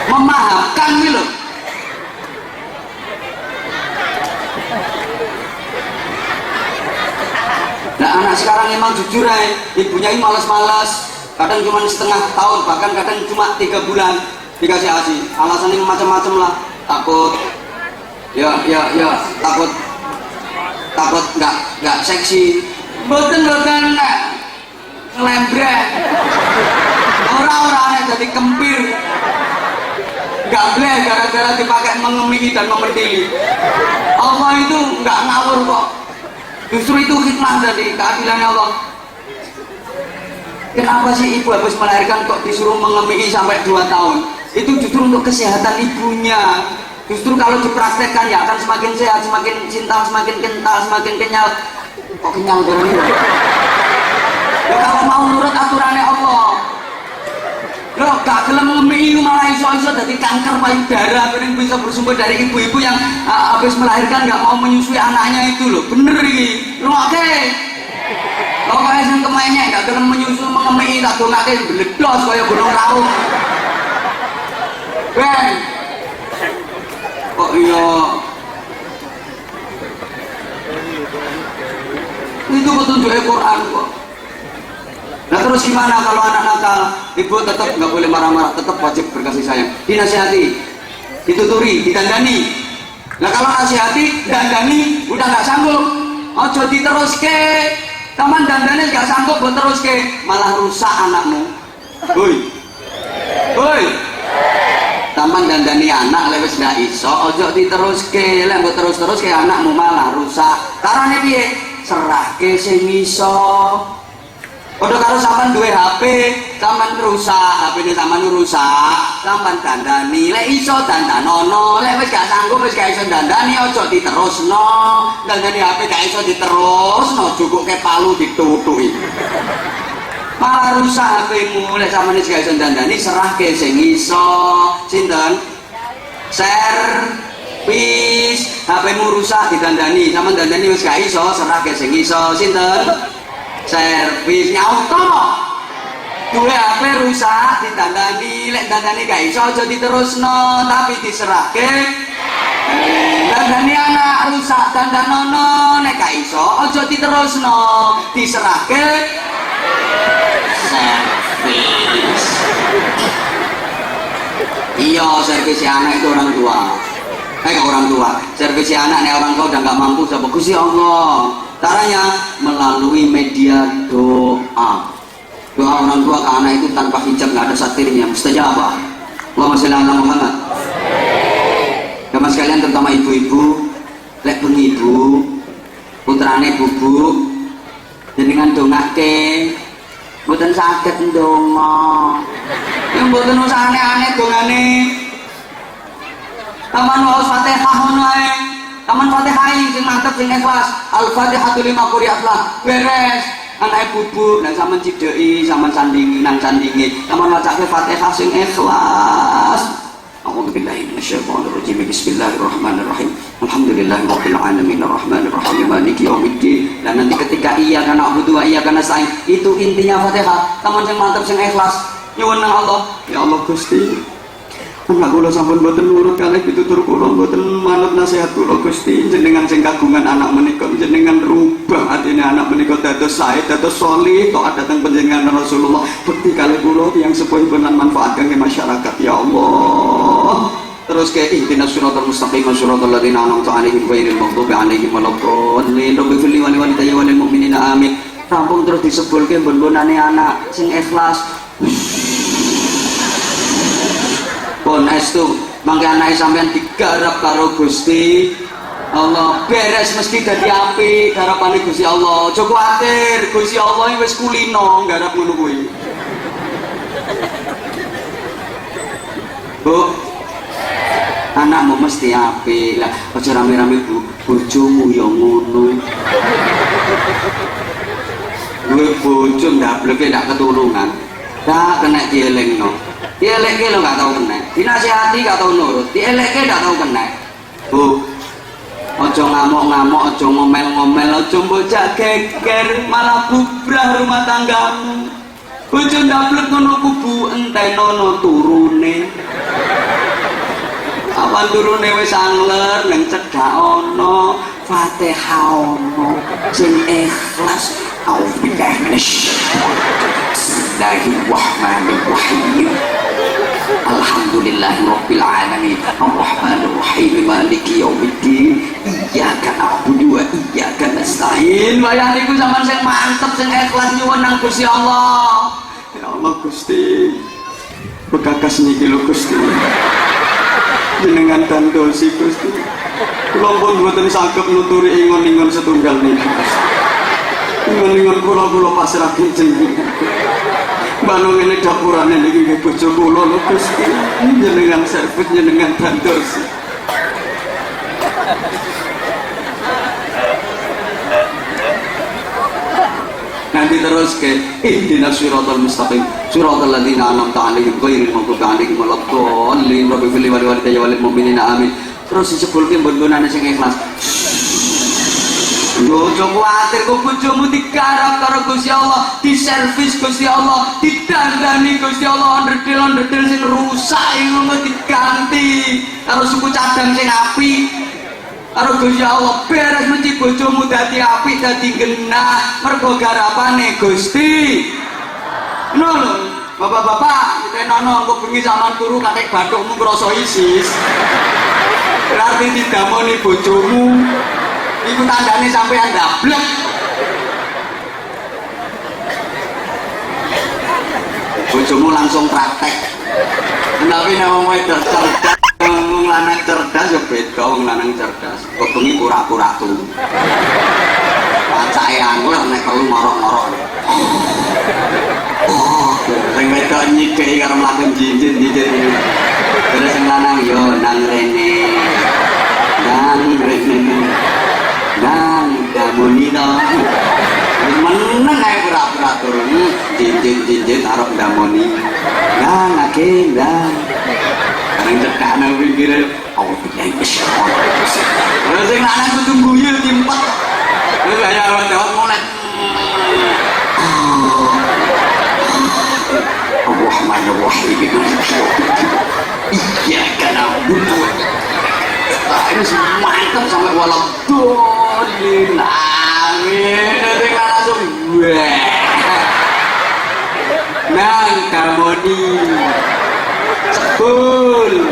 Memahamkan nih loh. Nah, anak sekarang emang jujur aja, ibunya ini malas-malas, kadang cuma setengah tahun, bahkan kadang cuma 3 bulan dikasih ASI. Alasannya macam-macam lah, takut takut nggak seksi, boten ngelembrek, orang-orang jadi kempir, gableh gara-gara dipakai mengemiki dan memendili. Allah itu nggak ngawur kok. Justru itu hikmah dari keadilan Allah. Kenapa sih ibu habis melahirkan kok disuruh mengemiki sampai 2 tahun? Itu justru untuk kesehatan ibunya. Justru kalau dipraktekkan ya akan semakin sehat, semakin cinta, semakin kental, semakin kenyal. Kok kenyal barangnya? Ya kalau mau nurut aturannya Allah. Loh, gak gelem ngemiki malah iso-iso dari kanker payudara, yang bisa bersumber dari ibu-ibu yang habis melahirkan gak mau menyusui anaknya itu loh. Bener ini, lo oke? Pokoknya yang kemainnya gak gelem menyusui mengemiki, tak dongake beledos kaya gunung raung. Ben, kok iya? Itu petunjuk Quran kok. Nah terus gimana kalau anak nakal? Ibu tetap nggak boleh marah-marah, tetap wajib berkasih sayang, dinasihati, dituturi, didandani. Nah kalau nasihati, dandani udah nggak sanggup, ojo diteruske. Taman dandani nggak sanggup buat teruske, malah rusak anakmu. Hoi, taman dandani anak lewes nggak iso, ojo diteruske, lembut terus ke anakmu malah rusak. Carane piye? Serahke sing iso. Padha karo sampean duwe HP, sampean rusak, HP-ne sampean rusak, sampean dandani, lek iso dandanono, lek wis gak sanggup wis gak iso dandani aja diterusno. Dandani HP gak iso diterusno, cukuke palu ditutuki. Malah rusak HP-mu, lek sampean wis gak iso dandani serahke sing iso. Sinten? Servis. HP-mu rusak didandani, sampean dandani wis gak iso, serahke sing iso. Sinten? Servis nyauto. Duwe HP rusak ditandani, lek dandani gak iso aja diterusno tapi diserahke. Dandani anak rusak dandanono, nek gak iso aja diterusno diserahke. Servis. Iya, servis anak itu orang tua. Orang tua, servis anak nih orang tua udah nggak mampu, sama Gusti Allah. Caranya melalui media doa. Doa orang tua ke anak itu tanpa hijab, nggak ada satirnya, mustajabah. Allahumma sholli ala Muhammad. Teman sekalian, terutama ibu-ibu, lek pengibu putrane bubuk jenengan dongake mboten saged ndonga. Yang mboten usah aneh-aneh dongane. Taman waos Fatihah ngono ae. Taman Fatihah sing mantep sing ikhlas. Al-Fatihatu lima quri'at lah. Beres. Anake bubuk dan sampean cideki, sampean sandingi nang sandingi. Taman wacake Fatihah sing ikhlas. A'udzubillahi minasyaitonir rajim. Bismillahirrahmanirrahim. Alhamdulillahirabbil alamin arrahmanir rahim maliki yaumiddin. Dan nanti ketika iyyaka na'budu wa iyyaka nasta'in, itu intinya Fatihah. Taman sing mantep sing ikhlas. Nyuwun nang Allah. Ya Allah Gusti, anak kula sampun boten nurut kalih pitutur kula, boten manut nasihat kula Gusti. Jenengan sing kagungan anak menika, jenengan rubah atine anak menika dados sae, dados salih, taat dhateng panjenengan Rasulullah. Bekti kalih kula tiyang sepuhipun lan manfaat kangge masyarakat ya Allah. Terus ke ihdinas siratal mustaqim siratal ladzina an'amta 'alaihim ghairil maghdubi 'alaihim waladdallin. Rabbil fili wa liwalidayya wa lil mu'minina amin. Rampung terus disebulke bon-bonane anak sing ikhlas. Pun estu mangke anake sampean digarap karo Gusti Allah, beres mesti dadi apik garapane Gusti Allah. Aja kuwatir, Gusti Allah wis kulino garap ngono kuwi. Bu, anakmu mesti apik. Lah aja rame-rame Bu, bojomu ya ngono. Duwe bojo ndableke ndak ketulungan. Dak kena dielingno. Dielekke lo gak tau kena, dinasihati gak tau nurut, dielekke gak tau kena. Bu, ojo ngamuk-ngamuk, ojo ngomel-ngomel, ojo bocah geger, malah bubrah rumah tanggamu. Ojo ndablek ngono kubu entenono turune. Awan turune wis angler nang cedhak ono, Fatihah ono, sing ikhlas. A'udzubillahi minasyaitonir Bismillahirrahmanirrahim. Alhamdulillahirabbil alamin. Arrahmanirrahim. Maliki yaumiddin. Iyyaka na'budu wa iyyaka nasta'in. Wayah niku sampean sing mantep sing ikhlas nyuwun nang Gusti Allah. Ya Allah Gusti. Bekakas niki lho Gusti. Jenengan tantosi Gusti. Kula pun mboten saged nuturi ingon-ingon setunggal niki. Ingon-ingon kula pasrahaken jenengan. Bano ngene dapurane niki nggih bojo kula lho Gusti. Jenengan servis jenengan tantosi. Nanti terus ke ihdinas siratal mustaqim siratal ladzina an'amta 'alaihim ghairil maghdubi 'alaihim waladdallin. Rabbil fili wa liwalidayya wa lil mu'minina amin. Terus disebutke bon-bonane sing ikhlas. Ojo kuwatir kok bojomu digarap karo Gusti Allah, diservis Gusti Allah, didandani Gusti Allah, onderdil-onderdil sing rusak ngono diganti karo suku cadang sing apik. Karo Gusti Allah beres mesti bojomu dadi apik, dadi genah mergo garapane Gusti. Ngono lho, bapak-bapak, kita nono kok bengi sampean turu katik bathukmu krasa isis. Berarti didamoni bojomu. Iku tandane sampean ndablek. Bojomu langsung praktek. Tapi nek wong wedok cerdas, wong lanang cerdas ya beda, wong lanang cerdas. Kok bengi pura-pura turu. Pacake angler nek perlu ngorok-ngorok. Oh, sing wedok nyithiki karo mlaku jinjit-jinjit. Terus sing lanang yo nang rene. Nang rene. Nang damoni to. Meneng ae pura-pura turu. Jinjit-jinjit arep damoni. Nang akeh nang. Kareng cekak nang pinggire. Oh, piye wis. Terus sing lanang kudu guyu timpet. Wis kaya ora dawet molet. Ar-Rahmanir-Rahim. Iyyaka na'budu. Ini mantap sampai waladdallin. Amin. Nanti langsung nang kamoni sebul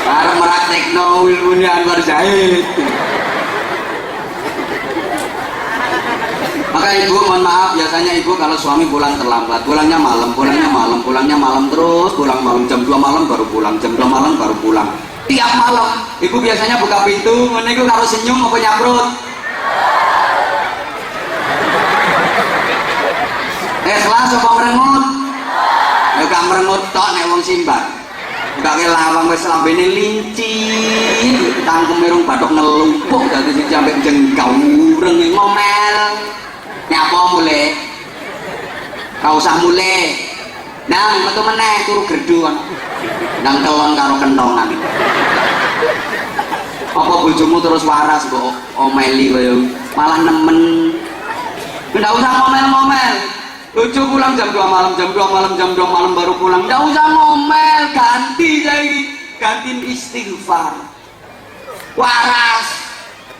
para meraktekno ilmune Anwar Zaid. Maka ibu mohon maaf, biasanya ibu kalau suami pulang terlambat, pulangnya malam terus, pulang malam jam 2 malam baru pulang, jam 2 malam baru pulang. Tiap malam ibu biasanya buka pintu menunggu kalau senyum apa nyaprut. Ikhlas apa merengut? Ya gak merengut tok nek wong simbat. Gak ke lawang wis lambene lincin, tangkem irung bathok ngelumpuk dadi sing sampe jengkau ureng ngomel. Nyapa mulai? Ora usah mulai. Nang metu meneh turu gerdu kan. Nang kelon karo kentongan. Apa bojomu terus waras kok omeli koyo malah nemen. Ndak usah ngomel-ngomel. Bojo pulang jam 2 malam, jam 2 malam, jam 2 malam baru pulang. Ndak usah ngomel, ganti saiki. Ganti istighfar. Waras.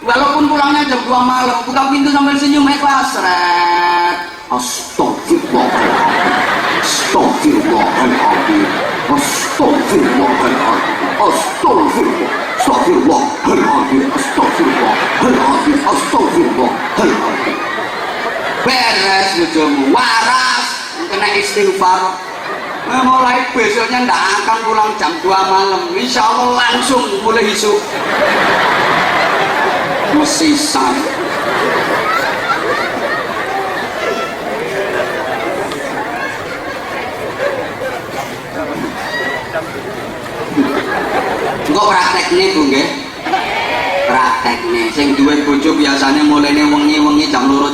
Walaupun pulangnya jam 2 malam, buka pintu sambil senyum ikhlas. Astagfirullahaladzim, astagfirullahaladzim, astagfirullahaladzim, astagfirullahaladzim, astagfirullahaladzim, astagfirullahaladzim. Beres bojomu, waras, kena istighfar. Mulai besoknya ndak akan pulang jam 2 malam, insya Allah langsung mulai isuk. Mesisan. Kok prakteknya Bu nggih? Prakteknya sing duwe bojo biasanya mulainya wengi-wengi jam 2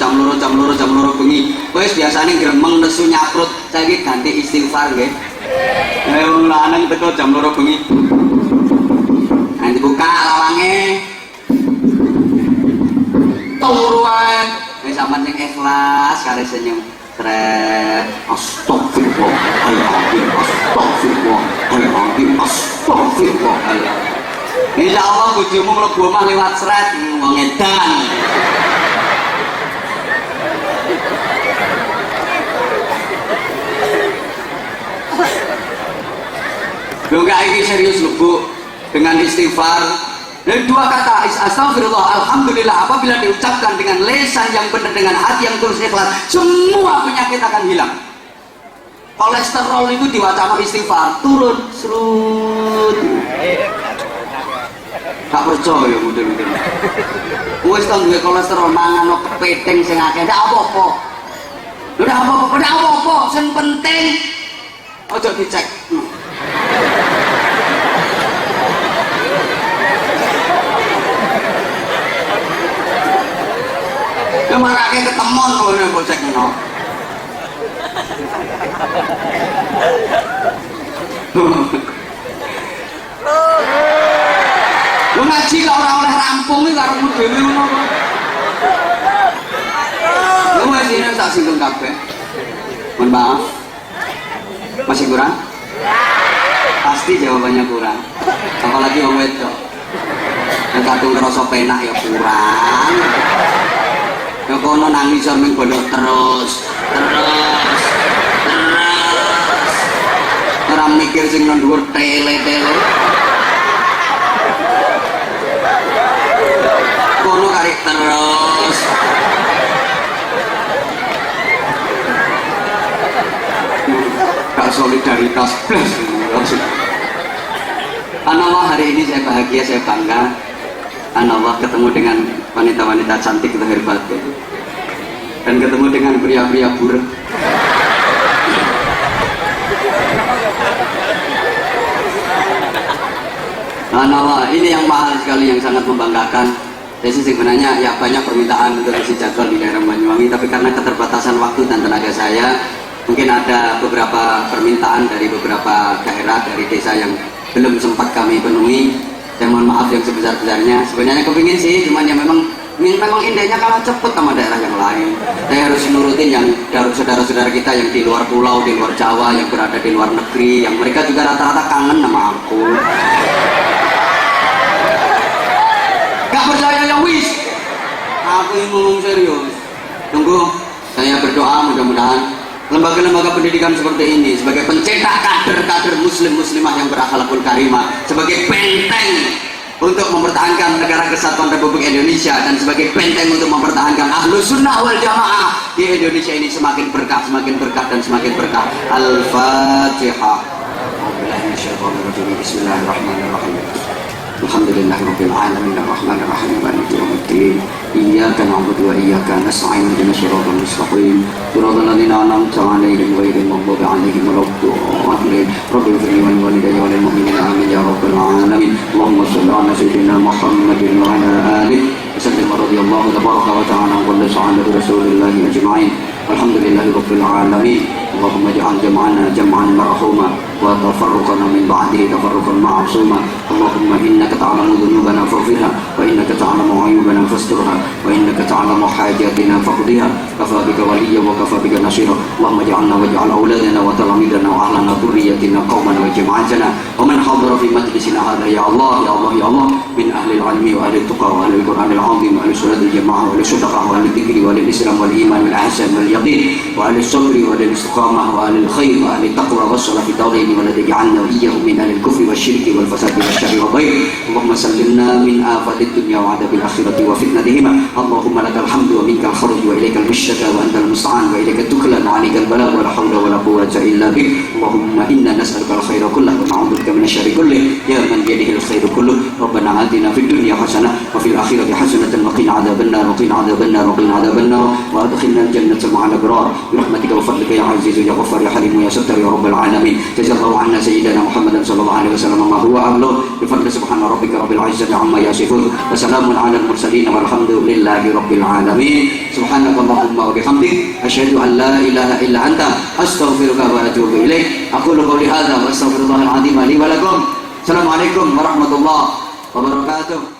bengi. Wis biasanya gremeng nesu nyaprut, saiki ganti istighfar nggih. Wong lanang teko jam 2 bengi. Nanti buka lawange. Turuan wis sampean sing ikhlas kare senyum tret astagfirullahaladzim, astagfirullahaladzim, astagfirullahaladzim. Insyaallah bojomu mlebu omah liwat sret wong edan. Lho gak iki serius lho Bu, dengan istighfar. Dan 2 kata astagfirullah, alhamdulillah apabila diucapkan dengan lisan yang benar, dengan hati yang tulus ikhlas, semua penyakit akan hilang. Kolesterol itu diwacana istighfar turun serut. Gak percaya model-model. Wis tau duwe kolesterol mangan kepething sing akeh ndak apa-apa. Ndak apa-apa, sing penting aja dicek. Marake ketemon ngono bocek ngono. Lu ngaji kok ora oleh rampung iki karo dhewe ngono. Lu wis ini tak singgung kabeh. Mohon maaf. Masih kurang? Pasti jawabannya kurang. Apalagi wong wedok. Nek kadung ngerasa penak ya kurang. Ya kono nangis ning bodok terus. Ora mikir sing nang dhuwur tele-tele. Kono kari terus. Gak solidaritas plus. Allah, hari ini saya bahagia, saya bangga. Allah ketemu dengan wanita-wanita cantik lahir batin dan ketemu dengan pria-pria buruk. Allah, ini yang mahal sekali, yang sangat membanggakan. Jadi sebenarnya ya banyak permintaan untuk isi jadwal di daerah Banyuwangi, tapi karena keterbatasan waktu dan tenaga saya, mungkin ada beberapa permintaan dari beberapa daerah, dari desa yang belum sempat kami penuhi. Saya mohon maaf yang sebesar-besarnya. Sebenarnya kepingin sih, cuman ya memang indahnya kalah cepet sama daerah yang lain. Saya harus nurutin yang saudara-saudara kita yang di luar pulau, di luar Jawa, yang berada di luar negeri, yang mereka juga rata-rata kangen sama aku. Gak percaya ya wis. Aku ini ngomong serius. Tunggu, saya berdoa mudah-mudahan lembaga-lembaga pendidikan seperti ini sebagai pencetak kader-kader muslim-muslimah yang berakhlakul karimah, sebagai benteng untuk mempertahankan negara kesatuan Republik Indonesia dan sebagai benteng untuk mempertahankan Ahlus Sunnah wal Jamaah di Indonesia ini semakin berkah dan semakin berkah. Al-Fatihah. Bismillahirrahmanirrahim. Alhamdulillahirabbil alamin arrahmanir rahim maliki yaumiddin iyyaka na'budu wa iyyaka nasta'in ihdinas siratal mustaqim siratal ladzina an'amta 'alaihim ghairil maghdubi 'alaihim waladdallin rabbil ighfir li wa walidayya wa lil mu'minina amin ya rabbal alamin Allahumma shalli 'ala sayyidina Muhammadin wa 'ala alihi wa sallim radhiyallahu tabaraka wa ta'ala an kulli sahabati rasulillahi ajma'in alhamdulillahi rabbil alamin Allahumma ij'al jam'ana jam'an marhuma wa tafarruqana min ba'dihi tafarruqan ma'suma Allahumma innaka ta'lamu dhunubana faghfirha wa innaka ta'lamu 'uyubana fasturha wa innaka ta'lamu hajatina faqdiha kafa bika waliyya wa kafa bika nasira Allahumma ij'alna waj'al awladana wa talamidana wa ahlana dhurriyyatina qauman wa jama'atana wa man hadara fi majlisina hadha ya Allah ya Allah ya Allah min ahli al-'ilmi wa ahli al-tuqa wa ahli al-Qur'an al-'azim wa ahli sunnah al-jamaah wa ahli sadaqah wa ahli dhikri wa ahli islam wal iman wal ihsan wal yaqin wa ahli sabri wa ahli istiqamah wa ahli al-khair wa ahli taqwa was salah fi dawrin wa la taj'alna wa iyyahum min ahli al-kufri wasyirki wal fasadi wasyarri wa dhair Allahumma sallimna min afatid dunya wa adabil akhirati wa fitnatihima Allahumma lakal hamdu wa minkal kharuj wa ilaikal mushtaka wa antal musta'an wa ilaika tuklan wa alaikal balagh wa la hawla wa la quwwata illa bik Allahumma inna nas'aluka al-khaira kullahu wa na'udzubika min asy-syarri kullih ya man bi yadihi al-khairu kulluh Rabbana atina fid dunya hasanah wa fil akhirati hasanatan wa qina adzabannar wa qina adzabannar wa qina adzabannar wa adkhilna al-jannata ma'al abrar bi rahmatika wa fadlika ya aziz ya ghaffar ya halim ya sattar ya rabbal alamin jazallahu anna sayyidina Muhammadan sallallahu alaihi wasallam ma huwa ahlu bi fadli subhana rabbika rabbil izzati amma yasifun wa salamun alal mursalin walhamdulillahi rabbil alamin subhanakallahumma wa bihamdik asyhadu an la ilaha illa anta astaghfiruka wa atubu ilaik aqulu qawli hadza wa astaghfirullahal azim li wa lakum assalamualaikum warahmatullahi wabarakatuh.